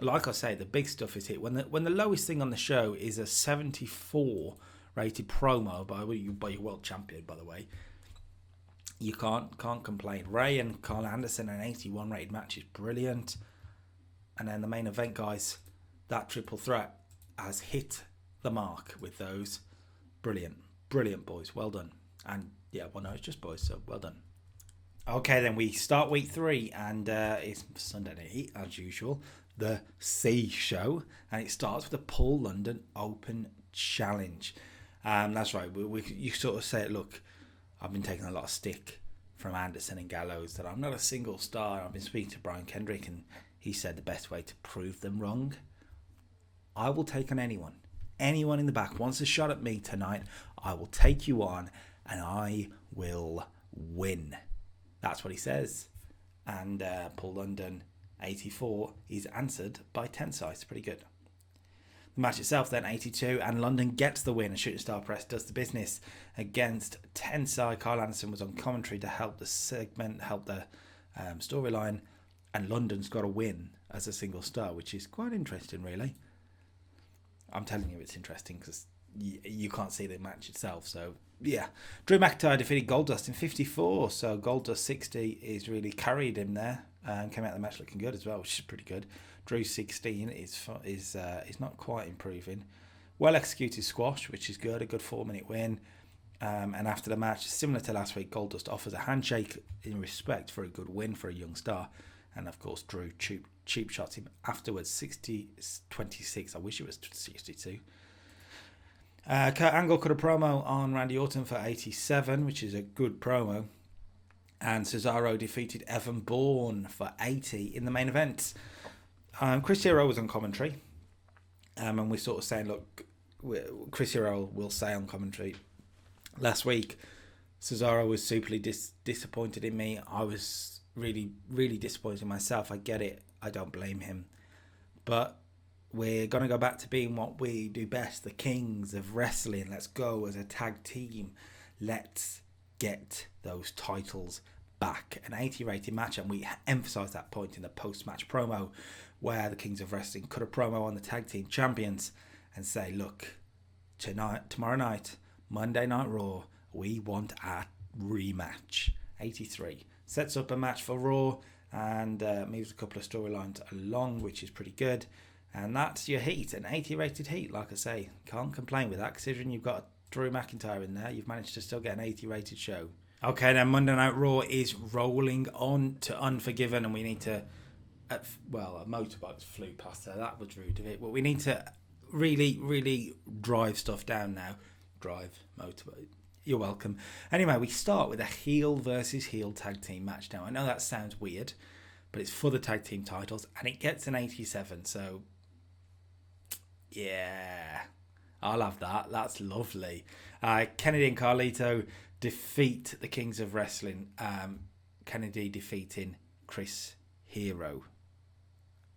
Like I say, the big stuff is hit. When the lowest thing on the show is a 74 rated promo by your world champion, by the way, you can't complain. Ray and Carl Anderson, an 81 rated match, is brilliant. And then the main event, guys, that triple threat has hit the mark with those. Brilliant, boys. Well done. And yeah, well, no, it's just boys, so well done. Okay, then we start week 3, and it's Sunday night, as usual, the C show, and it starts with the Paul London Open Challenge. That's right. You sort of say, look, I've been taking a lot of stick from Anderson and Gallows that I'm not a single star. I've been speaking to Brian Kendrick, and he said the best way to prove them wrong, I will take on anyone. Anyone in the back wants a shot at me tonight, I will take you on, and I will win. That's what he says. And Paul London, 84, is answered by Tensai. It's pretty good. The match itself then, 82, and London gets the win. And Shooting Star Press does the business against Tensai. Carl Anderson was on commentary to help the segment, help the storyline. And London's got a win as a single star, which is quite interesting, really. I'm telling you it's interesting because you can't see the match itself. So, yeah. Drew McIntyre defeated Goldust in 54. So, Goldust 60 is really carried him there. And came out of the match looking good as well, which is pretty good. Drew 16 is not quite improving. Well executed squash, which is good. A good 4-minute win. And after the match, similar to last week, Goldust offers a handshake in respect for a good win for a young star. And of course, Drew cheap shots him afterwards. 26. I wish it was 62. Kurt Angle cut a promo on Randy Orton for 87, which is a good promo. And Cesaro defeated Evan Bourne for 80 in the main event. Chris Hero was on commentary. And we're sort of saying, look, Chris Hero will say on commentary, last week, Cesaro was superly disappointed in me. I was really, really disappointed in myself. I get it. I don't blame him. But we're going to go back to being what we do best, the kings of wrestling. Let's go as a tag team. Let's get those titles back. An 80 rated match, and we emphasise that point in the post-match promo where the Kings of Wrestling cut a promo on the tag team champions and say, look, tomorrow night, Monday Night Raw, we want a rematch. 83. Sets up a match for Raw and moves a couple of storylines along, which is pretty good. And that's your heat, an 80 rated heat, like I say. Can't complain with that, considering you've got Drew McIntyre in there. You've managed to still get an 80 rated show. Okay, then Monday Night Raw is rolling on to Unforgiven, and we need to... a motorbike flew past her. That was rude of it. But we need to really, really drive stuff down now. Drive, motorbike. You're welcome. Anyway, we start with a heel versus heel tag team match now. I know that sounds weird, but it's for the tag team titles, and it gets an 87. So, yeah, I'll have that. That's lovely. Kennedy and Carlito defeat the Kings of Wrestling. Kennedy defeating Chris Hero.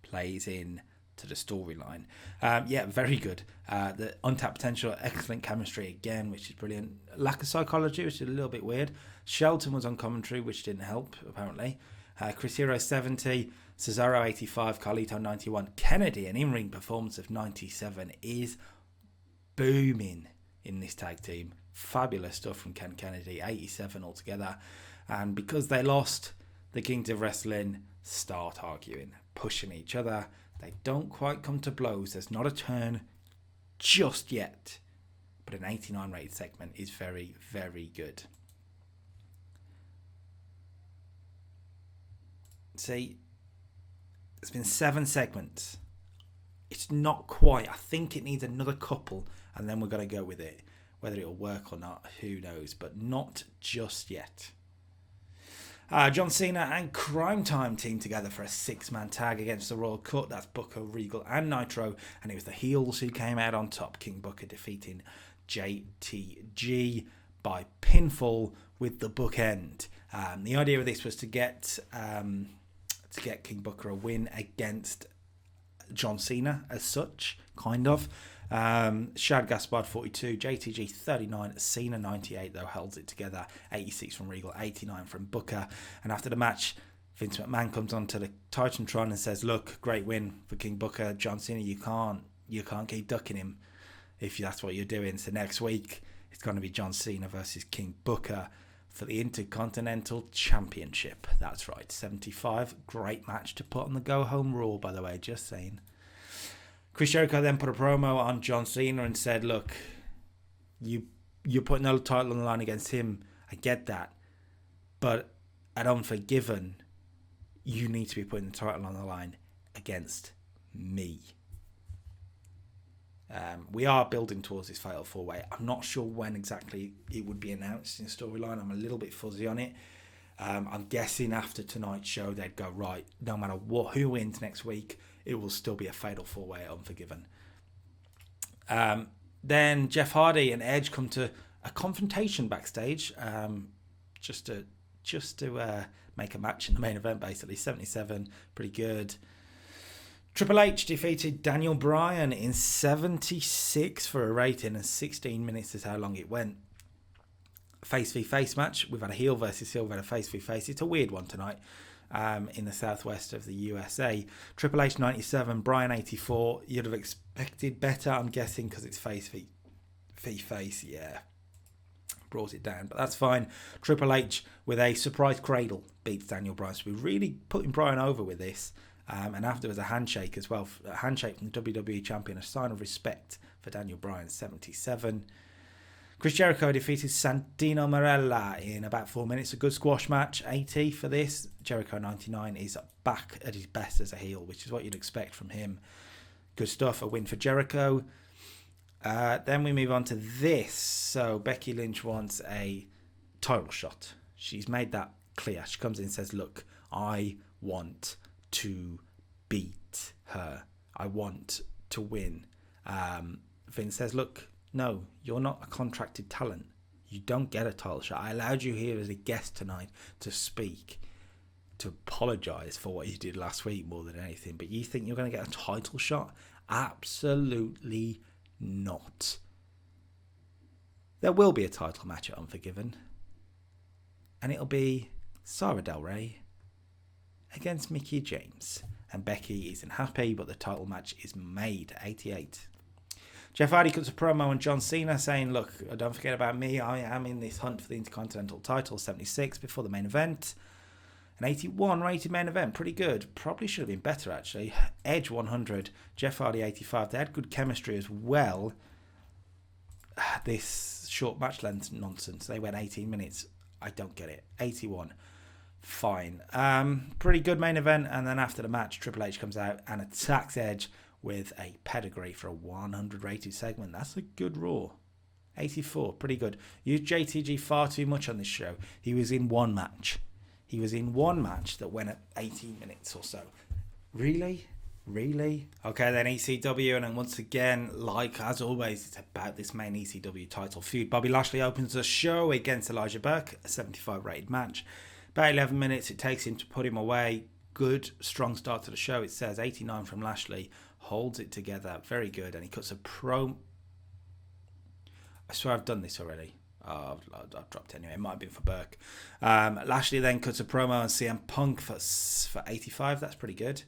Plays in to the storyline. Very good. The untapped potential, excellent chemistry again, which is brilliant. Lack of psychology, which is a little bit weird. Shelton was on commentary, which didn't help, apparently. Chris Hero 70, Cesaro 85, Carlito 91. Kennedy, an in-ring performance of 97, is booming in this tag team. Fabulous stuff from Ken Kennedy, 87 altogether. And because they lost, the Kings of Wrestling start arguing, pushing each other. They don't quite come to blows. There's not a turn just yet. But an 89 rated segment is very, very good. See, It's been 7 segments. It's not quite. I think it needs another couple, and then we're going to go with it. Whether it'll work or not, who knows, but not just yet. John Cena and Crime Time teamed together for a 6-man tag against the Royal Court. That's Booker, Regal and Nitro, and it was the heels who came out on top. King Booker defeating JTG by pinfall with the bookend. The idea of this was to get King Booker a win against John Cena as such, kind of. Shad Gaspard 42, JTG 39, Cena 98 though holds it together, 86 from Regal, 89 from Booker. And after the match, Vince McMahon comes onto the Titantron and says, "Look, great win for King Booker. John Cena, you can't keep ducking him if that's what you're doing. So next week it's going to be John Cena versus King Booker for the Intercontinental Championship." That's right, 75. Great match to put on the Go Home Raw, by the way, just saying. Chris Jericho then put a promo on John Cena and said, "Look, you're putting the title on the line against him. I get that. But at Unforgiven, you need to be putting the title on the line against me." We are building towards this Fatal 4-Way. I'm not sure when exactly it would be announced in storyline. I'm a little bit fuzzy on it. I'm guessing after tonight's show, they'd go, right, no matter who wins next week, it will still be a Fatal 4-Way at Unforgiven. Then Jeff Hardy and Edge come to a confrontation backstage, just to make a match in the main event, basically. 77, pretty good. Triple H defeated Daniel Bryan in 76 for a rating, and 16 minutes is how long it went. Face v face match. We've had a heel versus heel, we've had a face v face. It's a weird one tonight in the southwest of the USA. Triple H 97, Bryan 84. You'd have expected better, I'm guessing, because it's face v face. Yeah, brought it down, but that's fine. Triple H with a surprise cradle beats Daniel Bryan. So we're really putting Bryan over with this. And after there was a handshake as well. A handshake from the WWE Champion, a sign of respect for Daniel Bryan, 77. Chris Jericho defeated Santino Marella in about 4 minutes. A good squash match, 80 for this. Jericho 99 is back at his best as a heel, which is what you'd expect from him. Good stuff, a win for Jericho. Then we move on to this. So Becky Lynch wants a title shot. She's made that clear. She comes in and says, "Look, I want to beat her. I want to win." Vince says, "Look, no, you're not a contracted talent. You don't get a title shot. I allowed you here as a guest tonight to speak, to apologise for what you did last week more than anything. But you think you're going to get a title shot? Absolutely not." There will be a title match at Unforgiven. And it'll be Sara Del Rey against Mickie James. And Becky isn't happy, but the title match is made. 88. Jeff Hardy cuts a promo on John Cena saying, "Look, don't forget about me. I am in this hunt for the Intercontinental title." 76 before the main event. An 81 rated main event. Pretty good. Probably should have been better, actually. Edge 100. Jeff Hardy 85. They had good chemistry as well. This short match length nonsense. They went 18 minutes. I don't get it. 81. Fine. Pretty good main event. And then after the match, Triple H comes out and attacks Edge with a pedigree for a 100 rated segment. That's a good Raw. 84, pretty good. Used JTG far too much on this show. He was in one match. He was in one match that went at 18 minutes or so. Really? Okay, then ECW, and then once again, like as always, it's about this main ECW title feud. Bobby Lashley opens the show against Elijah Burke, a 75 rated match. About 11 minutes it takes him to put him away. Good, strong start to the show. It says 89 from Lashley. Holds it together. Very good. And he cuts a pro... I swear I've done this already. Oh, I've dropped anyway. It might have been for Burke. Lashley then cuts a promo on CM Punk for 85. That's pretty good.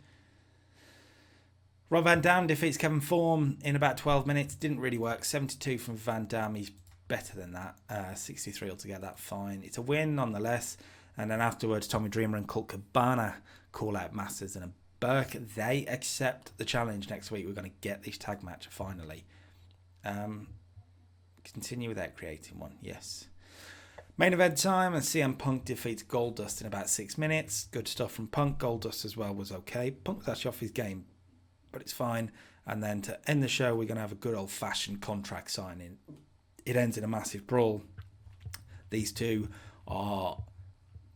Rob Van Dam defeats Kevin Thorne in about 12 minutes. Didn't really work. 72 from Van Dam. He's better than that. 63 altogether. Fine. It's a win nonetheless. And then afterwards, Tommy Dreamer and Colt Cabana call out Masters and Burke. They accept the challenge next week. We're going to get this tag match finally. Continue without creating one. Yes. Main event time, and CM Punk defeats Goldust in about 6 minutes. Good stuff from Punk. Goldust as well was okay. Punk was actually off his game, but it's fine. And then to end the show, we're going to have a good old-fashioned contract signing. It ends in a massive brawl. These two are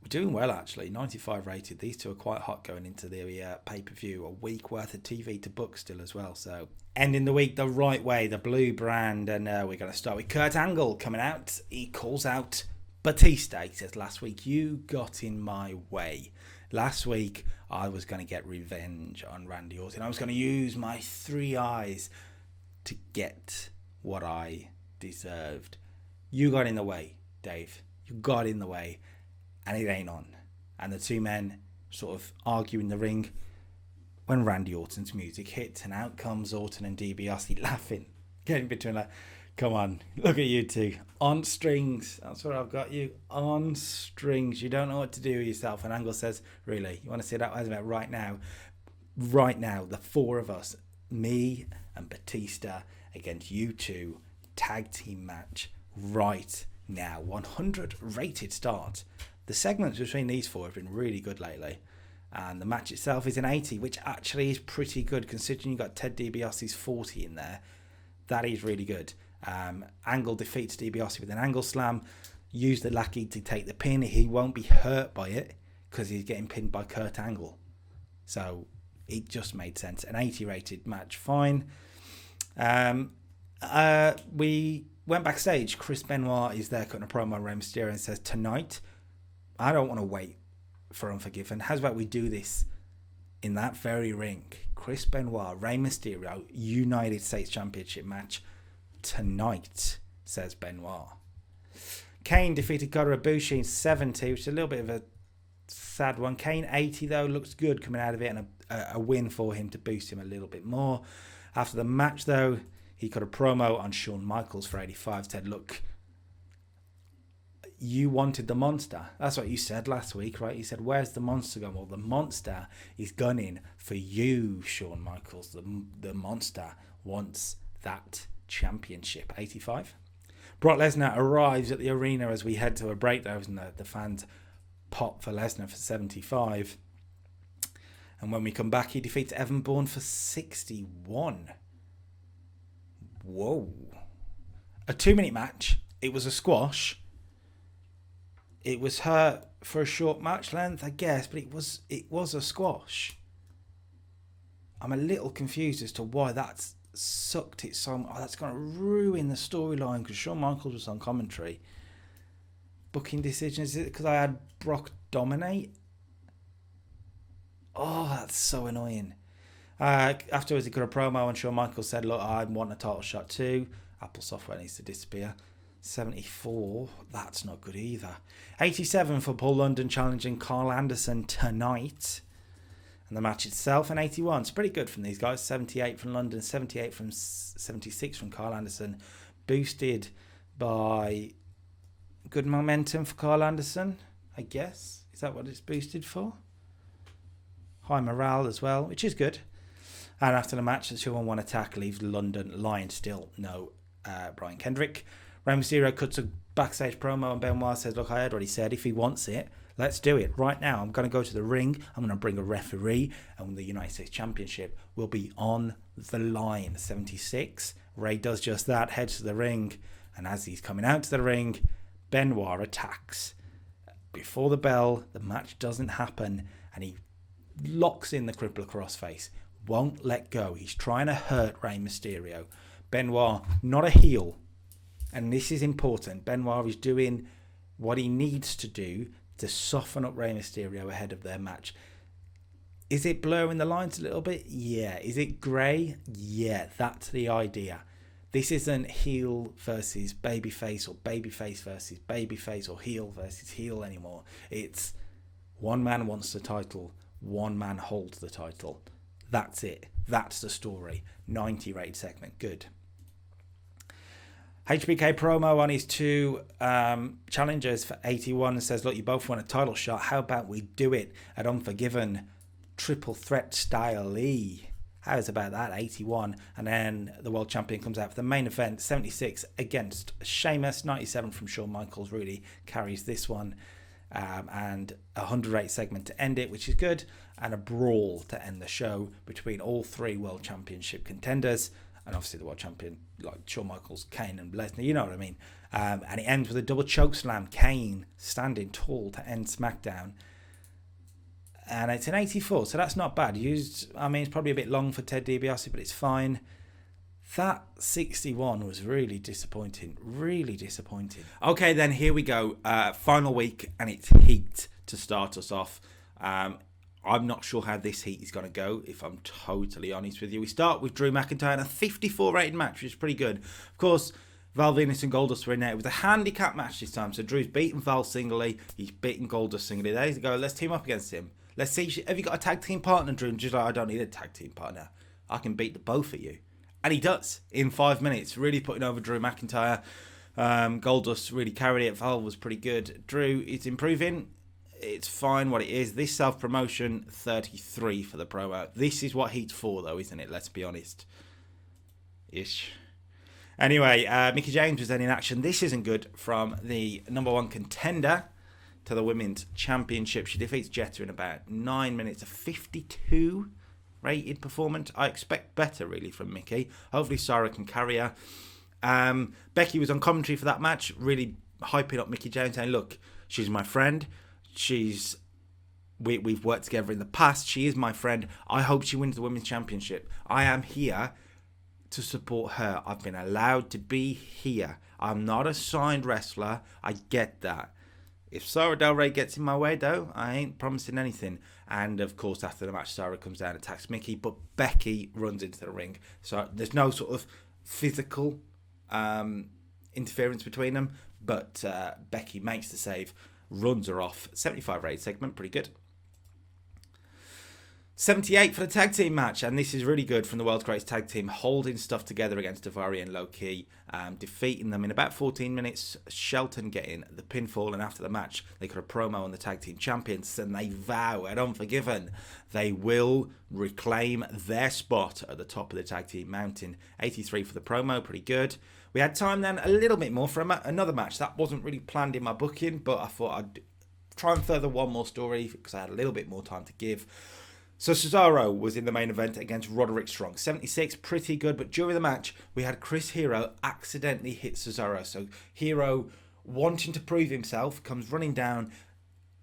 doing well, actually. 95 rated. These two are quite hot going into the pay-per-view. A week worth of TV to book still as well. So ending the week the right way, the blue brand. And we're going to start with Kurt Angle coming out. He calls out Batista. He says, last week you got in my way. Last week I was going to get revenge on Randy Orton. I was going to use my 3 eyes to get what I deserved. You got in the way, Dave. You got in the way, and it ain't on. And the two men sort of argue in the ring when Randy Orton's music hits, and out comes Orton and DiBiase laughing, getting between like, come on, look at you two. On strings. That's what I've got you. On strings. You don't know what to do with yourself. And Angle says, really? You want to see that as right now? Right now, the 4 of us, me and Batista against you two, tag team match right now. 100 rated start. The segments between these 4 have been really good lately. And the match itself is an 80, which actually is pretty good considering you got Ted DiBiase's 40 in there. That is really good. Angle defeats DiBiase with an angle slam. Use the lackey to take the pin. He won't be hurt by it because he's getting pinned by Kurt Angle. So it just made sense. An 80 rated match, fine. We went backstage. Chris Benoit is there cutting a promo on Rey Mysterio and says, tonight, I don't want to wait for Unforgiven. How about we do this in that very ring? Chris Benoit, Rey Mysterio, United States Championship match tonight, says Benoit. Kane defeated Kota Ibushi in 70, which is a little bit of a sad one. Kane 80 though, looks good coming out of it, and a win for him to boost him a little bit more. After the match though, he got a promo on Shawn Michaels for 85, said, look, you wanted the monster. That's what you said last week, right? You said, where's the monster going? Well, the monster is gunning for you, Shawn Michaels. The monster wants that championship. 85. Brock Lesnar arrives at the arena as we head to a break, though, and the fans pop for Lesnar for 75. And when we come back, he defeats Evan Bourne for 61. Whoa. A 2-minute match. It was a squash. It was hurt for a short match length, I guess, but it was a squash. I'm a little confused as to why that's sucked it so much. Oh, that's going to ruin the storyline because Shawn Michaels was on commentary. Booking decisions. Is it because I had Brock dominate? Oh, that's so annoying. Afterwards, he got a promo and Shawn Michaels said, look, I want a title shot too. Apple software needs to disappear. 74, that's not good either. 87 for Paul London challenging Carl Anderson tonight. And the match itself, an 81. It's pretty good from these guys. 78 from London, 78 from 76 from Carl Anderson. Boosted by good momentum for Carl Anderson, I guess. Is that what it's boosted for? High morale as well, which is good. And after the match, the 2-on-1 attack leaves London lying still. No Brian Kendrick. Rey Mysterio cuts a backstage promo and Benoit says, look, I heard what he said. If he wants it, let's do it. Right now, I'm going to go to the ring. I'm going to bring a referee. And the United States Championship will be on the line. 76. Rey does just that, heads to the ring. And as he's coming out to the ring, Benoit attacks. Before the bell, the match doesn't happen. And he locks in the crippler crossface. Won't let go. He's trying to hurt Rey Mysterio. Benoit, not a heel. And this is important. Benoit is doing what he needs to do to soften up Rey Mysterio ahead of their match. Is it blurring the lines a little bit? Yeah. Is it grey? Yeah, that's the idea. This isn't heel versus babyface or babyface versus babyface or heel versus heel anymore. It's one man wants the title, one man holds the title. That's it. That's the story. 90 rated segment. Good. HBK promo on his 2 challengers for 81 and says, look, you both want a title shot. How about we do it at Unforgiven triple threat style? How's about that? 81. And then the world champion comes out for the main event, 76 against Sheamus. 97 from Shawn Michaels really carries this one. And a 108 segment to end it, which is good. And a brawl to end the show between all three world championship contenders. And obviously the world champion, like Shawn Michaels, Kane and Lesnar, you know what I mean. And it ends with a double choke slam. Kane standing tall to end SmackDown. And it's an 84, so that's not bad. It's probably a bit long for Ted DiBiase, but it's fine. That 61 was really disappointing. Really disappointing. Okay, then here we go. Final week, and it's heat to start us off. I'm not sure how this heat is going to go, if I'm totally honest with you. We start with Drew McIntyre in a 54 rated match, which is pretty good. Of course, Val Venis and Goldust were in there. It was a handicap match this time. So Drew's beaten Val singly. He's beaten Goldust singly. There you go. Let's team up against him. Let's see. Have you got a tag team partner, Drew? And just like, I don't need a tag team partner. I can beat the both of you. And he does in 5 minutes. Really putting over Drew McIntyre. Goldust really carried it. Val was pretty good. Drew is improving. It's fine what it is. This self-promotion, 33 for the promo. This is what Heat's for, though, isn't it? Let's be honest. Ish. Anyway, Mickie James was then in action. This isn't good from the number one contender to the Women's Championship. She defeats Jetta in about 9 minutes. A 52 rated performance. I expect better, really, from Mickie. Hopefully, Sarah can carry her. Becky was on commentary for that match, really hyping up Mickie James, saying, look, she's my friend. We've worked together in the past. She is my friend. I hope she wins the Women's Championship. I am here to support her. I've been allowed to be here. I'm not a signed wrestler. I get that. If Sarah Del Rey gets in my way, though, I ain't promising anything. And, of course, after the match, Sarah comes down and attacks Mickie, but Becky runs into the ring. So there's no sort of physical interference between them, but Becky makes the save, runs her off. 75 rated segment, pretty good. 78 for the tag team match, and this is really good from the world's greatest tag team, holding stuff together against Davari and Low-Key, defeating them in about 14 minutes. Shelton getting the pinfall, and after the match, they got a promo on the tag team champions, and they vow at Unforgiven they will reclaim their spot at the top of the tag team mountain. 83 for the promo, pretty good. We had time then a little bit more for another match. That wasn't really planned in my booking, but I thought I'd try and further one more story because I had a little bit more time to give. So Cesaro was in the main event against Roderick Strong. 76, pretty good, but during the match, we had Chris Hero accidentally hit Cesaro. So Hero, wanting to prove himself, comes running down,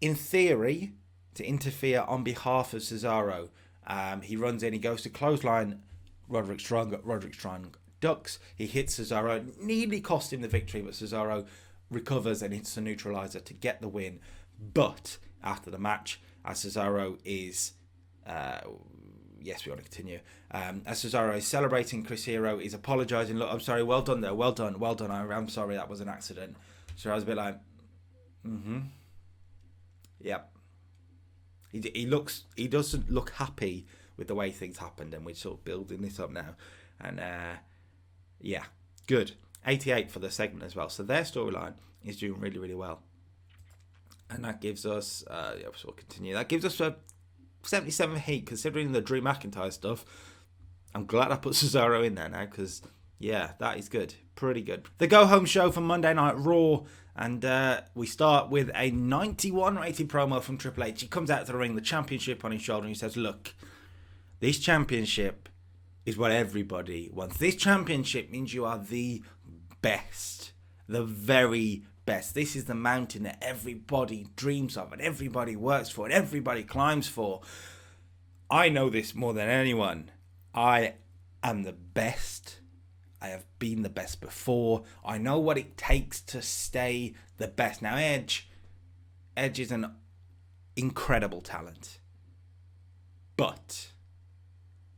in theory, to interfere on behalf of Cesaro. He runs in, he goes to clothesline Roderick Strong. Roderick Strong ducks. He hits Cesaro, nearly cost him the victory, but Cesaro recovers and hits the neutralizer to get the win. But after the match, as Cesaro is... yes, we want to continue. As Cesaro is celebrating, Chris Hero is apologising. Look, I'm sorry, well done there, well done. I'm sorry, that was an accident. So I was a bit like, yep. He doesn't look happy with the way things happened, and we're sort of building this up now. And yeah, good. 88 for the segment as well. So their storyline is doing really, really well. And that gives us, so we'll continue. That gives us a 77 heat, considering the Drew McIntyre stuff. I'm glad I put Cesaro in there now, because, yeah, that is good. Pretty good. The go-home show from Monday Night Raw, and we start with a 91 rated promo from Triple H. He comes out to the ring, the championship on his shoulder, and he says, look, this championship is what everybody wants. This championship means you are the best, the very best. This is the mountain that everybody dreams of and everybody works for and everybody climbs for. I know this more than anyone. I am the best. I have been the best before. I know what it takes to stay the best. Now, Edge is an incredible talent. But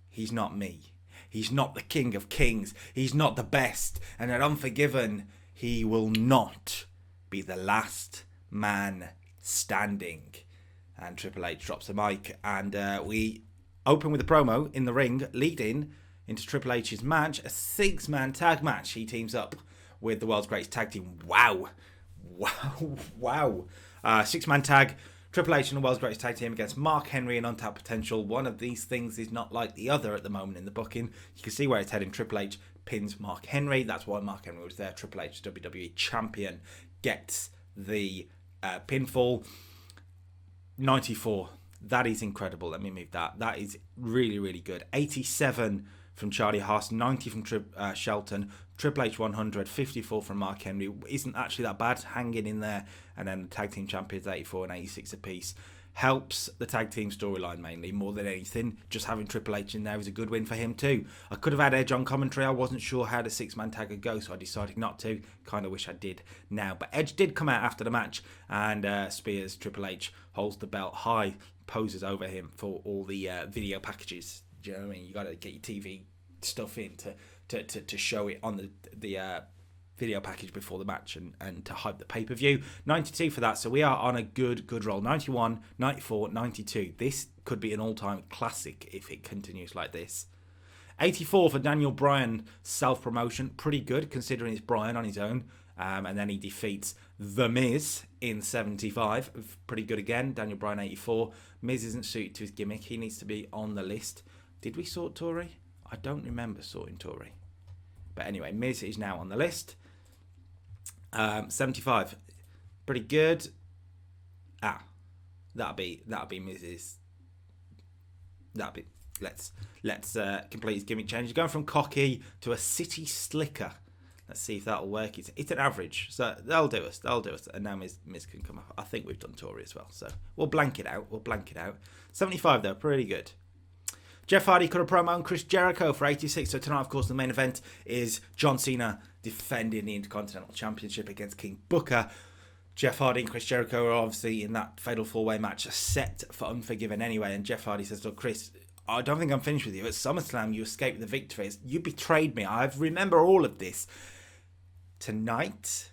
he's not me. He's not the King of Kings. He's not the best. And at Unforgiven, he will not be the last man standing. And Triple H drops the mic, and we open with a promo in the ring leading into Triple H's match, a 6-man tag match. He teams up with the world's greatest tag team. Wow. 6-man tag. Triple H and the World's Greatest Tag Team against Mark Henry and Untapped Potential. One of these things is not like the other at the moment in the booking. You can see where it's heading. Triple H pins Mark Henry. That's why Mark Henry was there. Triple H, WWE Champion, gets the pinfall. 94. That is incredible. Let me move that. That is really, really good. 87 from Charlie Haas, 90 from Shelton, Triple H 100, 54 from Mark Henry. Isn't actually that bad, hanging in there. And then the Tag Team Champions, 84 and 86 apiece. Helps the tag team storyline mainly, more than anything. Just having Triple H in there is a good win for him too. I could have had Edge on commentary. I wasn't sure how the six-man tag would go, so I decided not to. Kind of wish I did now. But Edge did come out after the match and spears Triple H, holds the belt high, poses over him for all the video packages. Do you know what I mean? You got to get your TV stuff in to show it on the video package before the match and to hype the pay-per-view. 92 for that, so we are on a good roll. 91, 94, 92. This could be an all-time classic if it continues like this. 84 for Daniel Bryan, self-promotion. Pretty good considering it's Bryan on his own. And then he defeats The Miz in 75. Pretty good again. Daniel Bryan 84. Miz isn't suited to his gimmick. He needs to be on the list. Did we sort Tori? I don't remember sorting Tori. But anyway, Miz is now on the list. 75. Pretty good. That'll be Miz's. Let's complete his gimmick change. He's going from cocky to a city slicker. Let's see if that'll work. It's an average, so that'll do us. And now Miz can come up. I think we've done Tori as well, so we'll blank it out. 75 though, pretty good. Jeff Hardy cut a promo on Chris Jericho for 86. So tonight, of course, the main event is John Cena defending the Intercontinental Championship against King Booker. Jeff Hardy and Chris Jericho are obviously in that fatal four-way match set for Unforgiven anyway. And Jeff Hardy says, look, Chris, I don't think I'm finished with you. At SummerSlam, you escaped the victory. You betrayed me. I remember all of this. Tonight,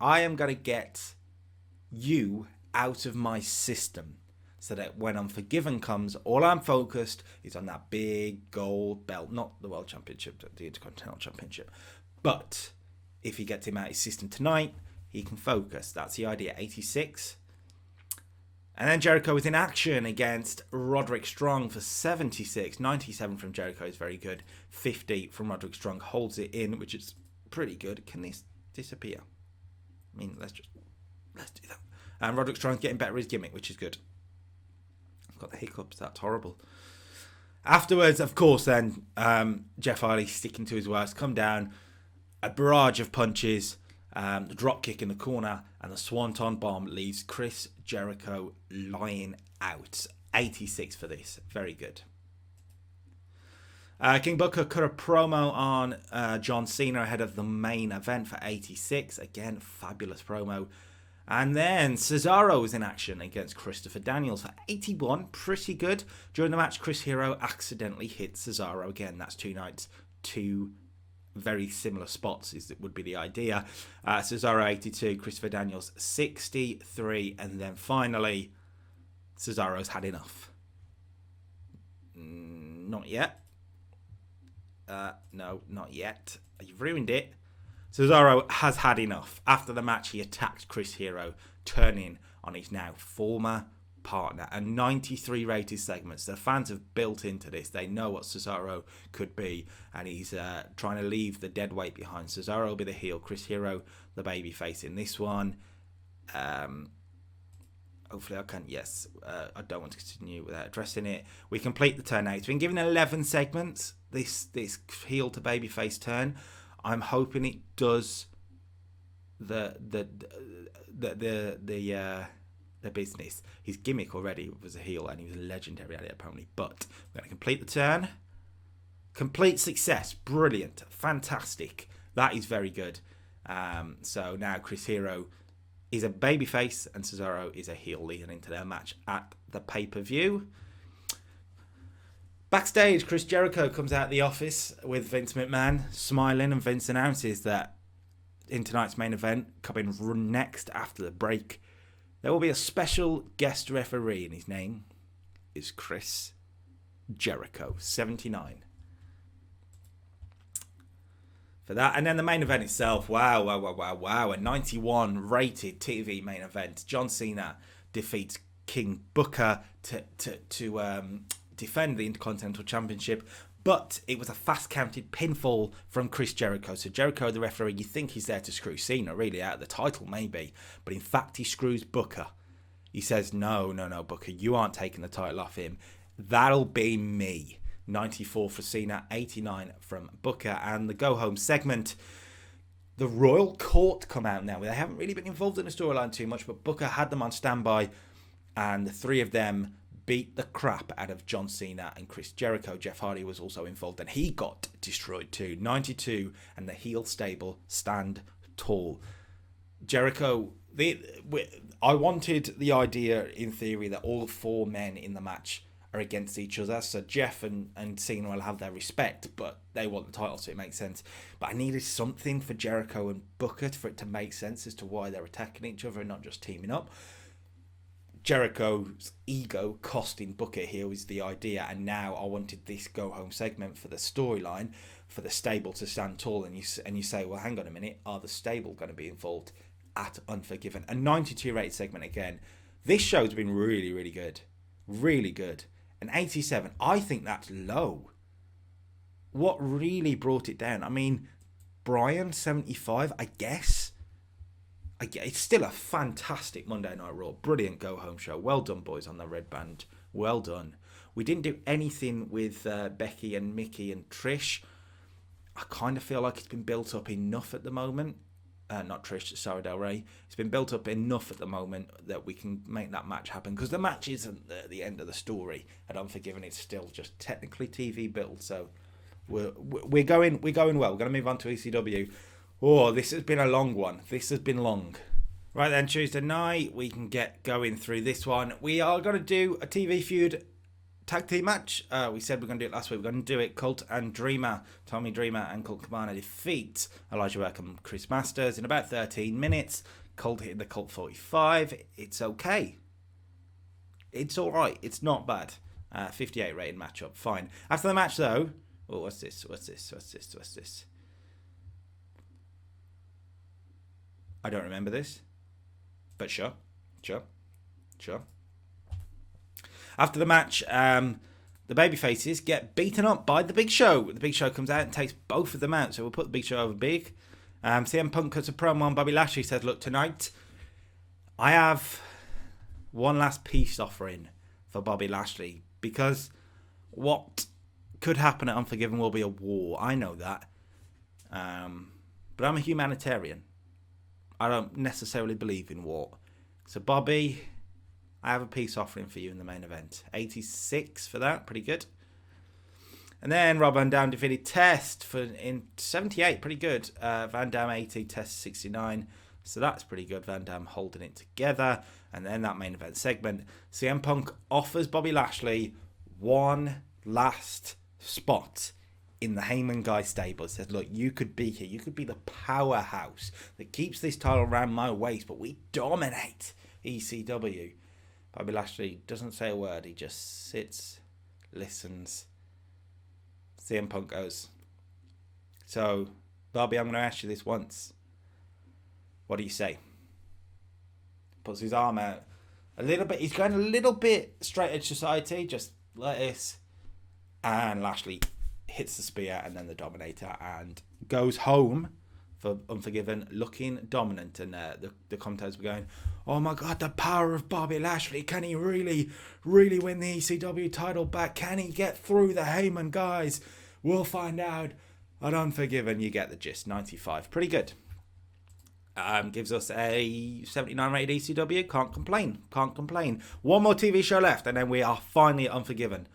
I am going to get you out of my system so that when Unforgiven comes, all I'm focused is on that big gold belt. Not the World Championship, the Intercontinental Championship. But if he gets him out of his system tonight, he can focus. That's the idea. 86. And then Jericho is in action against Roderick Strong for 76. 97 from Jericho is very good. 50 from Roderick Strong holds it in, which is pretty good. Can this disappear? I mean, let's do that. And Roderick Strong's getting better at his gimmick, which is good. I've got the hiccups. That's horrible. Afterwards, of course, then Jeff Hardy sticking to his words. Come down. A barrage of punches. The drop kick in the corner and the Swanton bomb leaves Chris Jericho lying out. 86 for this. Very good. King Booker cut a promo on John Cena ahead of the main event for 86. Again, fabulous promo. And then Cesaro was in action against Christopher Daniels for 81. Pretty good. During the match, Chris Hero accidentally hit Cesaro again. That's two nights. Two very similar spots would be the idea. Cesaro 82, Christopher Daniels 63, and then finally Cesaro's had enough. Not yet. No, not yet. You've ruined it. Cesaro has had enough. After the match, he attacked Chris Hero, turning on his now former partner. And 93 rated segments. The fans have built into this. They know what Cesaro could be, and he's trying to leave the dead weight behind. Cesaro will be the heel, Chris Hero the baby face in this one. Hopefully I can. Yes, I don't want to continue without addressing it. We complete the turn now. It's been given 11 segments, this heel to baby face turn. I'm hoping it does the business. His gimmick already was a heel, and he was a legendary at it apparently. But we're going to complete the turn. Complete success. Brilliant. Fantastic. That is very good. So now Chris Hero is a babyface and Cesaro is a heel leading into their match at the pay-per-view. Backstage, Chris Jericho comes out of the office with Vince McMahon smiling, and Vince announces that in tonight's main event, coming next after the break, there will be a special guest referee, and his name is Chris Jericho, 79. For that, and then the main event itself, wow, a 91 rated TV main event. John Cena defeats King Booker to defend the Intercontinental Championship. But it was a fast-counted pinfall from Chris Jericho. So Jericho, the referee, you think he's there to screw Cena, really, out of the title, maybe. But in fact, he screws Booker. He says, no, Booker, you aren't taking the title off him. That'll be me. 94 for Cena, 89 from Booker. And the go-home segment, the Royal Court come out now. They haven't really been involved in the storyline too much, but Booker had them on standby. And the three of them beat the crap out of John Cena and Chris Jericho. Jeff Hardy was also involved and he got destroyed too. 92 and the heel stable stand tall. Jericho, I wanted the idea in theory that all four men in the match are against each other. So Jeff and Cena will have their respect, but they want the title, so it makes sense. But I needed something for Jericho and Booker for it to make sense as to why they're attacking each other and not just teaming up. Jericho's ego costing Booker here was the idea, and now I wanted this go-home segment for the storyline, for the stable to stand tall, and you say, well, hang on a minute, are the stable going to be involved at Unforgiven? A 92 rated segment again. This show's been really, really good. Really good. An 87, I think that's low. What really brought it down? I mean, Bryan, 75, I guess. It's still a fantastic Monday Night Raw. Brilliant go-home show. Well done, boys, on the red band. Well done. We didn't do anything with Becky and Mickey and Trish. I kind of feel like it's been built up enough at the moment. Not Trish, sorry, Davari. It's been built up enough at the moment that we can make that match happen. Because the match isn't the end of the story. At Unforgiven, it's still just technically TV build. So we're going well. We're going to move on to ECW. Oh, this has been a long one. This has been long. Right then, Tuesday night, we can get going through this one. We are going to do a TV feud tag team match. We said we're going to do it last week. We're going to do it. Colt and Dreamer, Tommy Dreamer and Colt Cabana defeat Elijah Burke and Chris Masters in about 13 minutes. Colt hitting the Colt 45. It's okay. It's all right. It's not bad. 58 rated matchup. Fine. After the match, though... Oh, what's this? I don't remember this, but sure. After the match, the babyfaces get beaten up by the Big Show. The Big Show comes out and takes both of them out, so we'll put the Big Show over Big. CM Punk cuts a promo on Bobby Lashley, says, look, tonight, I have one last peace offering for Bobby Lashley, because what could happen at Unforgiven will be a war. I know that. But I'm a humanitarian. I don't necessarily believe in war. So, Bobby, I have a peace offering for you in the main event. 86 for that. Pretty good. And then Rob Van Dam defeated Test in 78. Pretty good. Van Dam 80, Test 69. So that's pretty good. Van Dam holding it together. And then that main event segment. CM Punk offers Bobby Lashley one last spot in the Heyman guy stable. Says, look, you could be here. You could be the powerhouse that keeps this title around my waist, but we dominate ECW. Bobby Lashley doesn't say a word. He just sits, listens. CM Punk goes, so, Bobby, I'm going to ask you this once. What do you say? Puts his arm out a little bit. He's going a little bit straight edge society, just like this. And Lashley hits the spear and then the Dominator and goes home for Unforgiven looking dominant. And the commentators were going, oh my God, the power of Bobby Lashley. Can he really win the ECW title back? Can he get through the Heyman guys? We'll find out at Unforgiven. You get the gist. 95. Pretty good. Gives us a 79 rated ECW. Can't complain. One more TV show left and then we are finally at Unforgiven.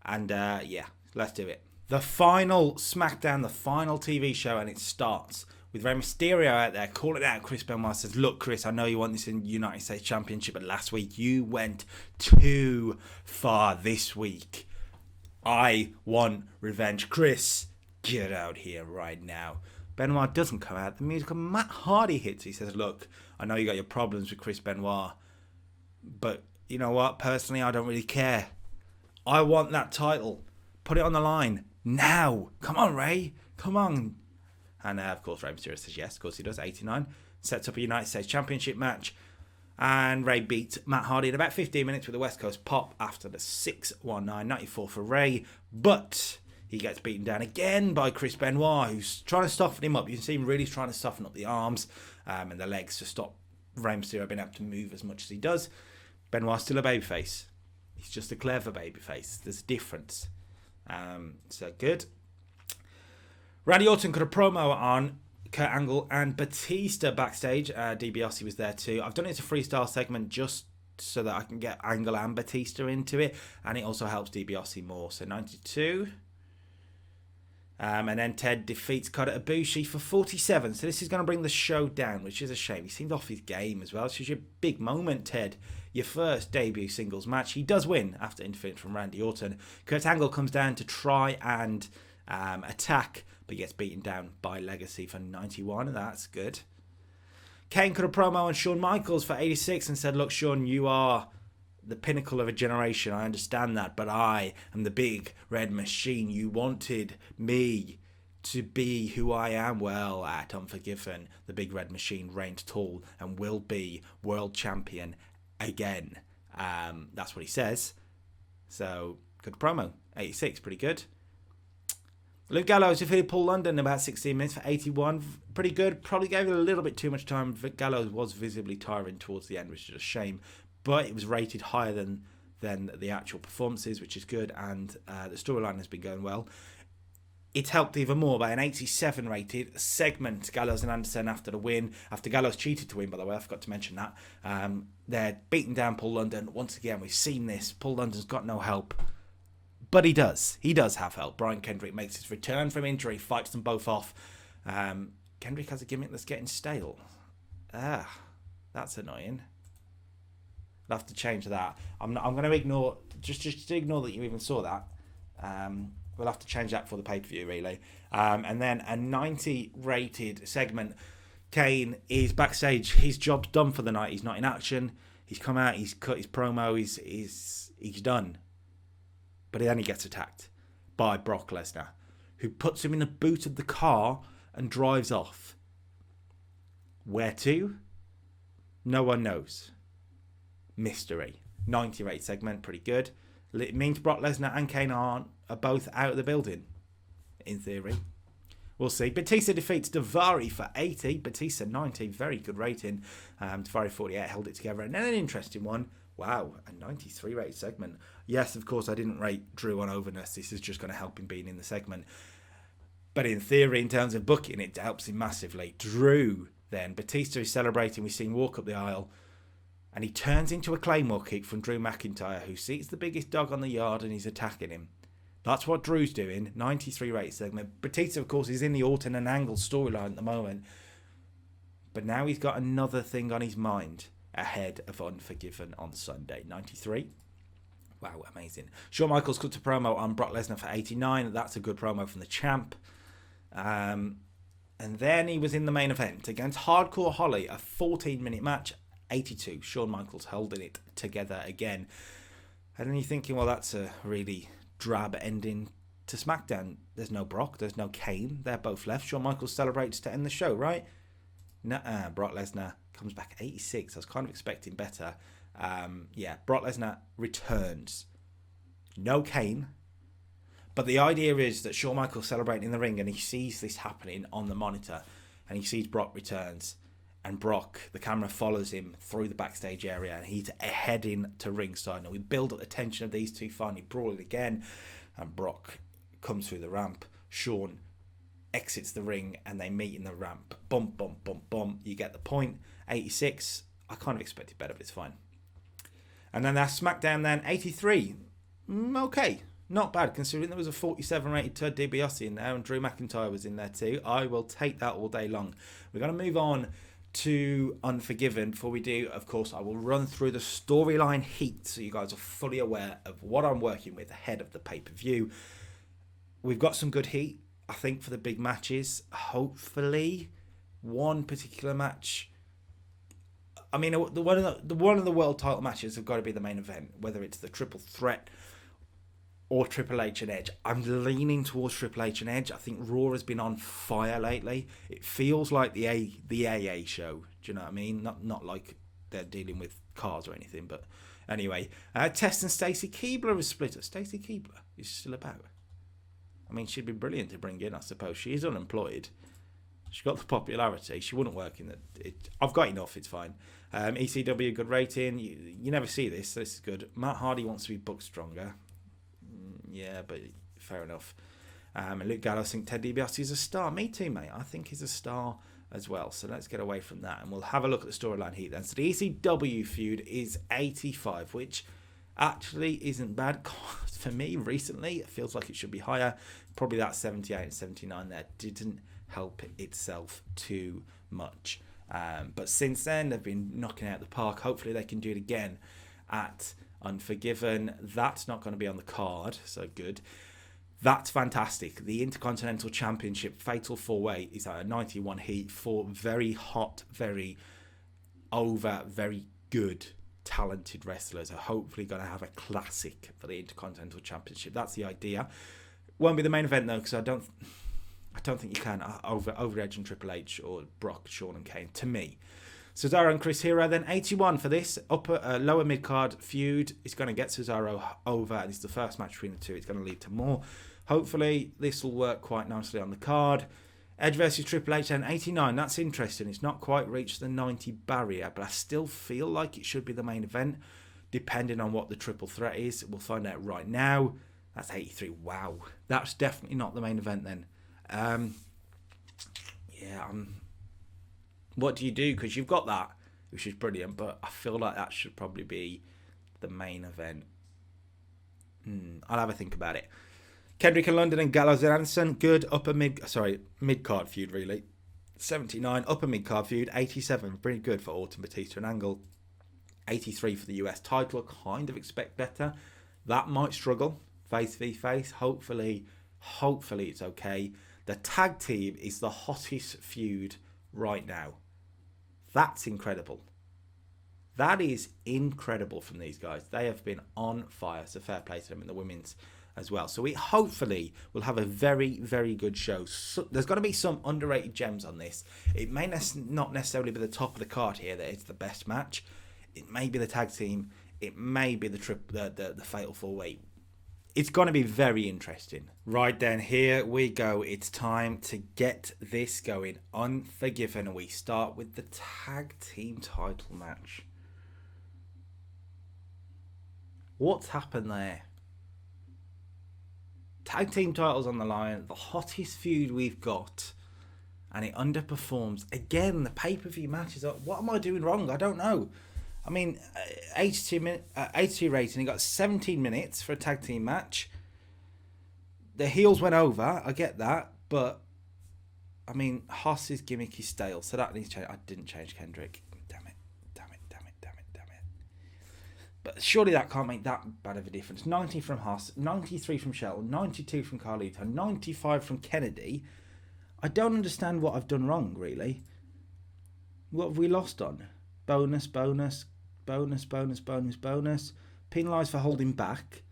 And yeah, let's do it. The final SmackDown, the final TV show, and it starts with Rey Mysterio out there calling out Chris Benoit. Says, look, Chris, I know you want this in United States Championship, but last week you went too far this week. I want revenge. Chris, get out here right now. Benoit doesn't come out. The musical Matt Hardy hits. He says, look, I know you got your problems with Chris Benoit, but you know what? Personally, I don't really care. I want that title. Put it on the line. Now. Come on, Ray. Come on. And of course, Rey Mysterio says yes. Of course he does. 89. Sets up a United States Championship match. And Ray beat Matt Hardy in about 15 minutes with a West Coast pop after the 619, 94 for Ray. But he gets beaten down again by Chris Benoit, who's trying to soften him up. You can see him really trying to soften up the arms and the legs to stop Rey Mysterio being able to move as much as he does. Benoit's still a babyface. He's just a clever babyface. There's a difference. So good. Randy Orton cut a promo on Kurt Angle and Batista backstage. DiBiase was there too. I've done it as a freestyle segment just so that I can get Angle and Batista into it, and it also helps DiBiase more. So 92. And then Ted defeats Kota Ibushi for 47. So this is going to bring the show down, which is a shame. He seemed off his game as well. This is your big moment, Ted. Your first debut singles match. He does win after interference from Randy Orton. Kurt Angle comes down to try and attack, but gets beaten down by Legacy for 91, and that's good. Kane cut a promo on Shawn Michaels for 86 and said, look, Shawn, you are the pinnacle of a generation. I understand that, but I am the big red machine. You wanted me to be who I am. Well, at Unforgiven, the big red machine reigns tall and will be world champion again. That's what he says. So, good promo. 86, pretty good. Luke Gallows defeated Paul London in about 16 minutes for 81. Pretty good. Probably gave it a little bit too much time. Gallows was visibly tiring towards the end, which is a shame. But it was rated higher than the actual performances, which is good. And the storyline has been going well. It's helped even more by an 87 rated segment. Gallows and Anderson after the win. After Gallows cheated to win, by the way. I forgot to mention that. They're beating down Paul London. Once again, we've seen this. Paul London's got no help. But he does. He does have help. Brian Kendrick makes his return from injury, fights them both off. Kendrick has a gimmick that's getting stale. That's annoying. I'll have to change that. I'm going to ignore, just ignore that you even saw that. We'll have to change that for the pay-per-view, really. And then a 90 rated segment. Kane is backstage. His job's done for the night. He's not in action. He's come out. He's cut his promo. He's done. But then he gets attacked by Brock Lesnar, who puts him in the boot of the car and drives off. Where to? No one knows. Mystery. 90 rate segment, pretty good. It means Brock Lesnar and Kane are both out of the building, in theory. We'll see. Batista defeats Davari for 80. Batista 90, very good rating. Davari 48 held it together. And then an interesting one. Wow, a 93 rated segment. Yes, of course, I didn't rate Drew on overness. This is just going to help him being in the segment. But in theory, in terms of booking, it helps him massively. Drew, then. Batista is celebrating. We see him walk up the aisle. And he turns into a Claymore kick from Drew McIntyre, who sees the biggest dog on the yard and he's attacking him. That's what Drew's doing. 93 rated segment. Batista, of course, is in the Orton and Angle storyline at the moment. But now he's got another thing on his mind ahead of Unforgiven on Sunday. 93. Wow, amazing. Shawn Michaels cut a promo on Brock Lesnar for 89. That's a good promo from the champ. And then he was in the main event against Hardcore Holly, a 14-minute match. 82. Shawn Michaels holding it together again. And then you're thinking, well, that's a really drab ending to SmackDown. There's no Brock, there's no Kane. They're both left. Shawn Michaels celebrates to end the show, right? Nuh-uh. Brock Lesnar comes back at 86. I was kind of expecting better. Brock Lesnar returns. No Kane. But the idea is that Shawn Michaels celebrating in the ring and he sees this happening on the monitor and he sees Brock returns. And Brock, the camera follows him through the backstage area and he's heading to ringside. Now we build up the tension of these two finally brawling again. And Brock comes through the ramp. Shawn exits the ring and they meet in the ramp. Bump, bump, bump, bump. You get the point. 86. I kind of expected better, but it's fine. And then that's SmackDown then. 83. Okay. Not bad, considering there was a 47 rated Ted DiBiase in there and Drew McIntyre was in there too. I will take that all day long. We're going to move on to Unforgiven. Before we do, of course, I will run through the storyline heat so you guys are fully aware of what I'm working with ahead of the pay-per-view. We've got some good heat, I think, for the big matches. Hopefully, one particular match. I mean, one of the world title matches have got to be the main event, whether it's the triple threat or Triple H and Edge. I'm leaning towards Triple H and Edge. I think Raw has been on fire lately. It feels like the AA show. Do you know what I mean? Not like they're dealing with cars or anything. But anyway, Tess and Stacey Keibler is split up. Stacey Keibler is still about. I mean, she'd be brilliant to bring in, I suppose. She is unemployed. She's got the popularity. She wouldn't work in the... I've got enough, it's fine. ECW, good rating. You never see this, so this is good. Matt Hardy wants to be booked stronger. Yeah, but fair enough. And Luke Gallows think Ted DiBiase is a star. Me too, mate. I think he's a star as well. So let's get away from that. And we'll have a look at the storyline here then. So the ECW feud is 85, which actually isn't bad. For me, recently, it feels like it should be higher. Probably that 78 and 79 there didn't help itself too much. But since then, they've been knocking out the park. Hopefully they can do it again at Unforgiven. That's not going to be on the card, so good. That's fantastic. The Intercontinental Championship Fatal 4-Way is at a 91 heat for very hot, very over, very good, talented wrestlers are hopefully going to have a classic for the Intercontinental Championship. That's the idea. Won't be the main event though, because I don't think you can over Edge and Triple H or Brock, Shawn and Kane, to me. Cesaro and Chris Hero then 81 for this lower mid card feud. It's going to get Cesaro over, and it's the first match between the two. It's going to lead to more. Hopefully this will work quite nicely on the card. Edge versus Triple H then 89. That's interesting. It's not quite reached the 90 barrier, but I still feel like it should be the main event, depending on what the triple threat is. We'll find out right now. That's 83. Wow, that's definitely not the main event then. What do you do? Because you've got that, which is brilliant, but I feel like that should probably be the main event. I'll have a think about it. Kendrick and London and Gallows and Anderson, good mid-card feud really. 79, upper mid-card feud. 87, pretty good for Orton, Batista and Angle. 83 for the US title, kind of expect better. That might struggle, face v face. Hopefully it's okay. The tag team is the hottest feud right now. That's incredible. That is incredible from these guys. They have been on fire, so fair play to them in the women's as well. So we hopefully will have a very, very good show. So there's got to be some underrated gems on this. It may not necessarily be the top of the card here that it's the best match. It may be the tag team. It may be the Fatal 4-Way. It's going to be very interesting. Right then, here we go. It's time to get this going. Unforgiven, and we start with the tag team title match. What's happened there? Tag team titles on the line, the hottest feud we've got, and it underperforms. Again, the pay-per-view matches up. What am I doing wrong? I don't know. I mean, 82 rating. He got 17 minutes for a tag team match. The heels went over. I get that, but I mean, Haas's gimmick is stale, so that needs to change. I didn't change Kendrick. Damn it. But surely that can't make that bad of a difference. 90 from Haas, 93 from Shelton, 92 from Carlito, 95 from Kennedy. I don't understand what I've done wrong, really. What have we lost on? Bonus. Penalised for holding back.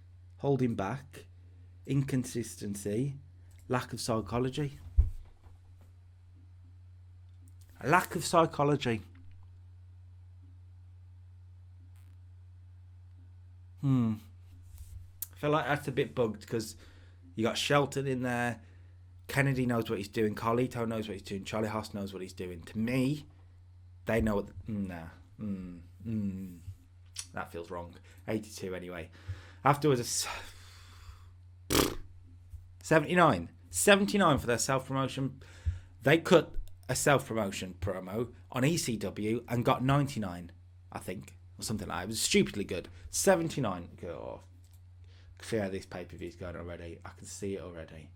Inconsistency. Lack of psychology. I feel like that's a bit bugged because you got Shelton in there. Kennedy knows what he's doing. Carlito knows what he's doing. Charlie Haas knows what he's doing. To me, they know what... That feels wrong. 82 anyway. Afterwards, 79. 79 for their self-promotion. They cut a self-promotion promo on ECW and got 99, I think. Or something like that. It was stupidly good. 79. Oh, see how this pay-per-view's going already. I can see it already.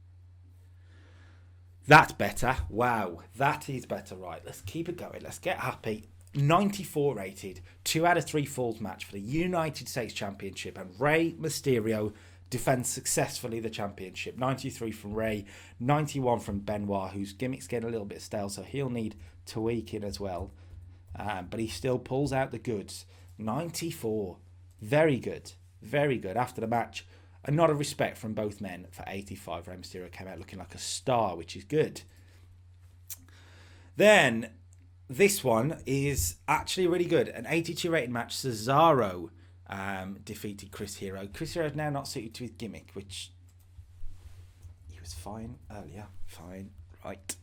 That's better. Wow. That is better. Right. Let's keep it going. Let's get happy. 94 rated. 2 out of 3 falls match for the United States Championship. And Rey Mysterio defends successfully the championship. 93 from Rey. 91 from Benoit, whose gimmick's getting a little bit stale, so he'll need tweaking as well. But he still pulls out the goods. 94. Very good. Very good. After the match, a nod of respect from both men for 85. Rey Mysterio came out looking like a star, which is good. Then This one is actually really good. An 82 rated match. Cesaro defeated Chris Hero. Chris Hero is now not suited to his gimmick, which he was fine earlier. Fine, right.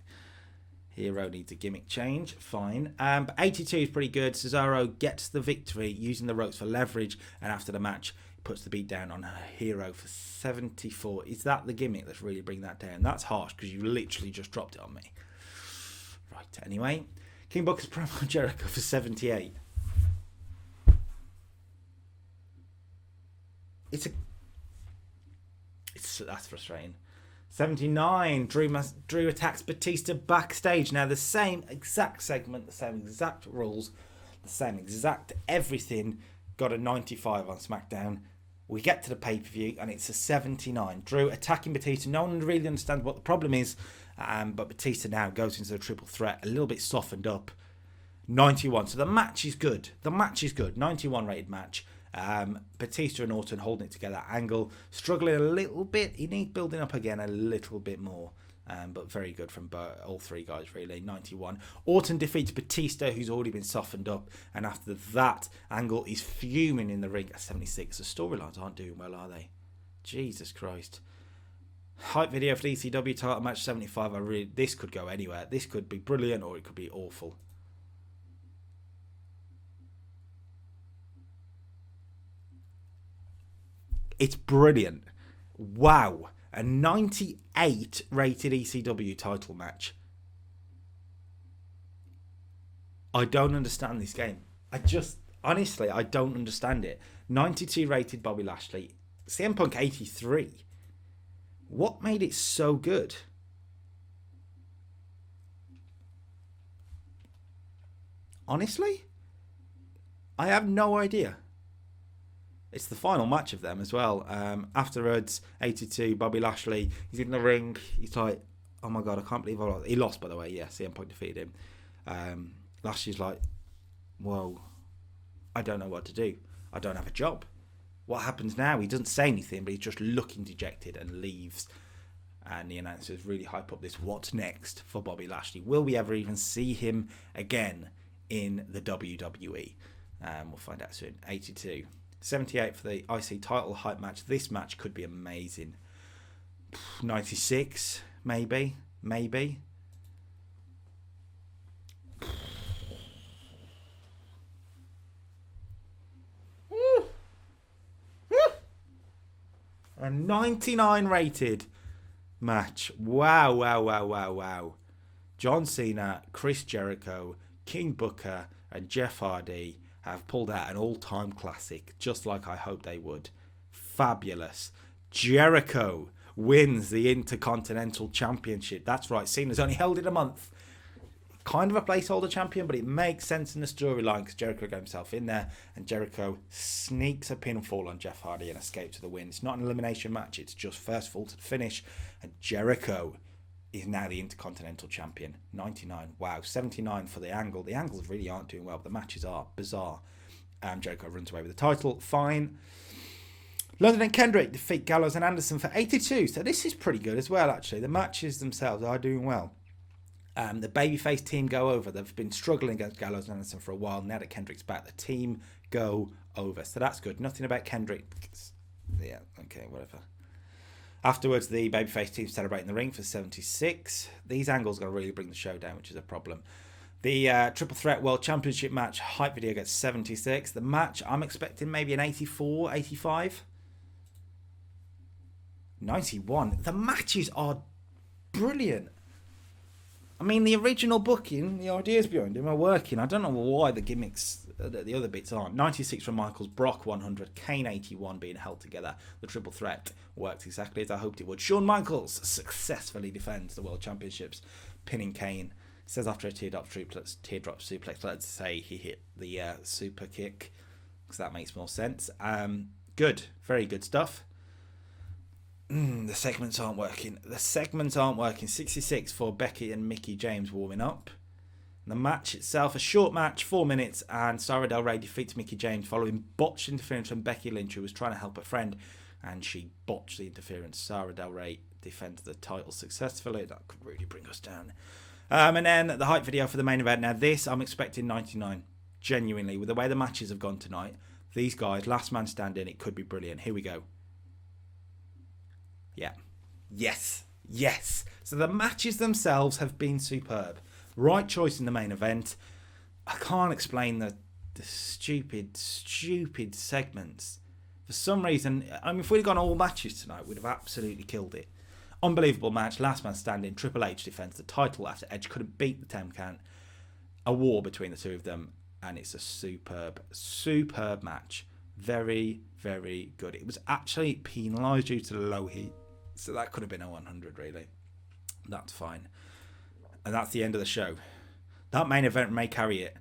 Hero needs a gimmick change. Fine. But 82 is pretty good. Cesaro gets the victory using the ropes for leverage, and after the match, puts the beat down on Hero for 74. Is that the gimmick that's really bringing that down? That's harsh because you literally just dropped it on me. Right, anyway. King Booker's promo on Jericho for 78. That's frustrating. 79. Drew attacks Batista backstage. Now the same exact segment, the same exact rules, the same exact everything. Got a 95 on SmackDown. We get to the pay-per-view and it's a 79. Drew attacking Batista. No one really understands what the problem is. But Batista now goes into the triple threat, a little bit softened up. 91. So the match is good. 91 rated match. Batista and Orton holding it together. Angle struggling a little bit. He needs building up again a little bit more. But very good from all three guys, really. 91. Orton defeats Batista, who's already been softened up. And after that, Angle is fuming in the ring at 76. The storylines aren't doing well, are they? Jesus Christ. Hype video for the ECW title match 75. This could go anywhere. This could be brilliant or it could be awful. It's brilliant. Wow. A 98 rated ECW title match. I don't understand this game. Honestly, I don't understand it. 92 rated Bobby Lashley. CM Punk 83. What made it so good? Honestly, I have no idea. It's the final match of them as well. Afterwards, 82, Bobby Lashley, he's in the ring. He's like, oh my God, I can't believe I lost. He lost, by the way. Yeah, CM Punk defeated him. Lashley's like, whoa, I don't know what to do. I don't have a job. What happens now? He doesn't say anything, but he's just looking dejected and leaves. And the announcers really hype up this what's next for Bobby Lashley. Will we ever even see him again in the WWE? We'll find out soon. 82. 78 for the IC title hype match. This match could be amazing. 96, maybe. A 99 rated match. Wow. John Cena, Chris Jericho, King Booker, and Jeff Hardy have pulled out an all-time classic, just like I hoped they would. Fabulous. Jericho wins the Intercontinental Championship. That's right, Cena's only held it a month. Kind of a placeholder champion, but it makes sense in the storyline because Jericho got himself in there and Jericho sneaks a pinfall on Jeff Hardy and escapes to the win. It's not an elimination match, it's just first fall to the finish, and Jericho is now the Intercontinental Champion. 99. Wow. 79 for the Angle. The Angles really aren't doing well, but the matches are bizarre. Jericho runs away with the title. Fine. London and Kendrick defeat Gallows and Anderson for 82. So this is pretty good as well, actually. The matches themselves are doing well. The babyface team go over. They've been struggling against Gallows and Anderson for a while. Now that Kendrick's back, the team go over. So that's good. Nothing about Kendrick. Yeah, okay, whatever. Afterwards, the babyface team celebrating the ring for 76. These angles are going to really bring the show down, which is a problem. The Triple Threat World Championship match, hype video gets 76. The match, I'm expecting maybe an 84, 85. 91. The matches are brilliant. I mean, the original booking, the ideas behind them are working. I don't know why the gimmicks, the other bits aren't. 96 from Michaels, Brock 100, Kane 81 being held together. The triple threat worked exactly as I hoped it would. Shawn Michaels successfully defends the World Championships, pinning Kane. Says after a teardrop suplex, let's say he hit the super kick, because that makes more sense. Good, very good stuff. The segments aren't working. 66 for Becky and Mickie James warming up. The match itself, a short match, 4 minutes, and Sara Del Rey defeats Mickie James following botched interference from Becky Lynch, who was trying to help a friend, and she botched the interference. Sara Del Rey defends the title successfully. That could really bring us down. And then the hype video for the main event. Now this, I'm expecting 99. Genuinely, with the way the matches have gone tonight, these guys, last man standing, it could be brilliant. Here we go. Yeah. Yes. So the matches themselves have been superb. Right choice in the main event. I can't explain the stupid segments. For some reason, I mean, if we'd have gone all matches tonight, we'd have absolutely killed it. Unbelievable match. Last man standing. Triple H defends the title after Edge couldn't beat the 10 count. A war between the two of them. And it's a superb match. Very, very good. It was actually penalised due to the low heat. So that could have been a 100, really. That's fine. And that's the end of the show. That main event may carry it.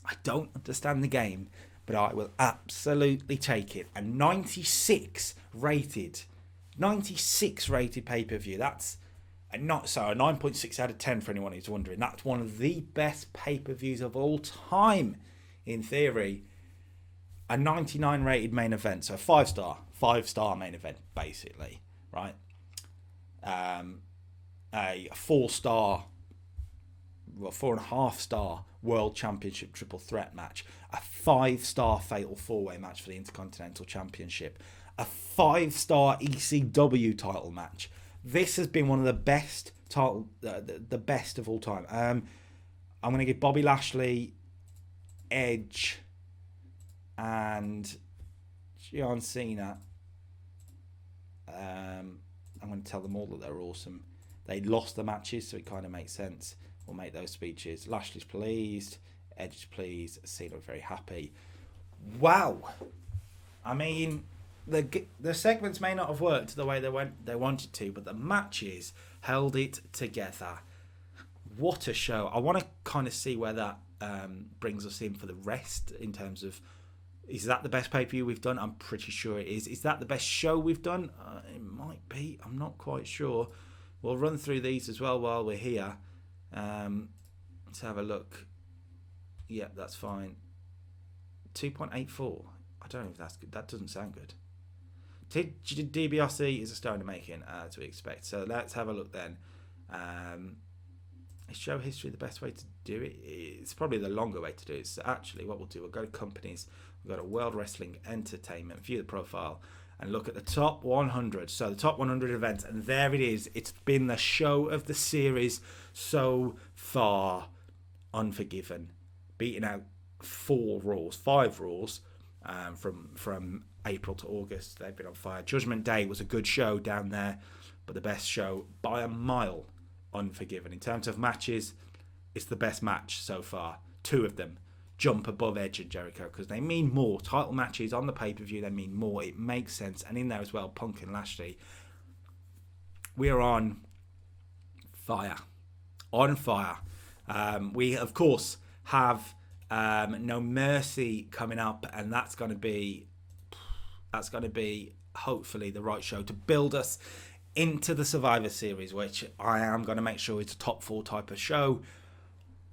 I don't understand the game, but I will absolutely take it. A 96 rated pay-per-view. That's a 9.6 out of 10 for anyone who's wondering. That's one of the best pay-per-views of all time, in theory. A 99 rated main event, so a 5-star main event, basically, right? A 4-star, 4.5 star World Championship triple threat match, a 5-star fatal 4-way match for the Intercontinental Championship, a 5-star ECW title match. This has been one of the best the best of all time. I'm going to give Bobby Lashley, Edge, and John Cena. I'm going to tell them all that they're awesome. They lost the matches, so it kind of makes sense. We'll make those speeches. Lashley's pleased, Edge is pleased, Cena very happy. Wow. I mean, the segments may not have worked the way they wanted to, but the matches held it together. What a show. I want to kind of see where that brings us in for the rest in terms of, is that the best pay-per-view we've done? I'm pretty sure it is. Is that the best show we've done? It might be. I'm not quite sure. We'll run through these as well while we're here. Let's have a look. Yeah, that's fine. 2.84. I don't know if that's good. That doesn't sound good. DiBiase is a star in the making, as we expect. So let's have a look then. Is show history the best way to do it? It's probably the longer way to do it. So actually, what we'll do, we'll go to companies. We'll go to World Wrestling Entertainment, view the profile, and look at the top 100. So the top 100 events, and there it is. It's been the show of the series so far. Unforgiven, beating out 5 Raws, from April to August. They've been on fire. Judgment Day was a good show down there, but the best show by a mile, Unforgiven. In terms of matches, it's the best match so far. 2 of them jump above Edge and Jericho because they mean more. Title matches on the pay-per-view, they mean more. It makes sense. And in there as well, Punk and Lashley. We are on fire. On fire. We, of course, have No Mercy coming up, and that's going to be hopefully the right show to build us into the Survivor Series, which I am going to make sure it's a top 4 type of show.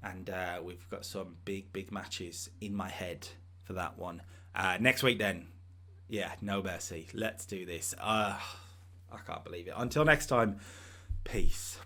And we've got some big matches in my head for that one. Next week then, yeah, No Mercy. Let's do this. I can't believe it. Until next time, peace.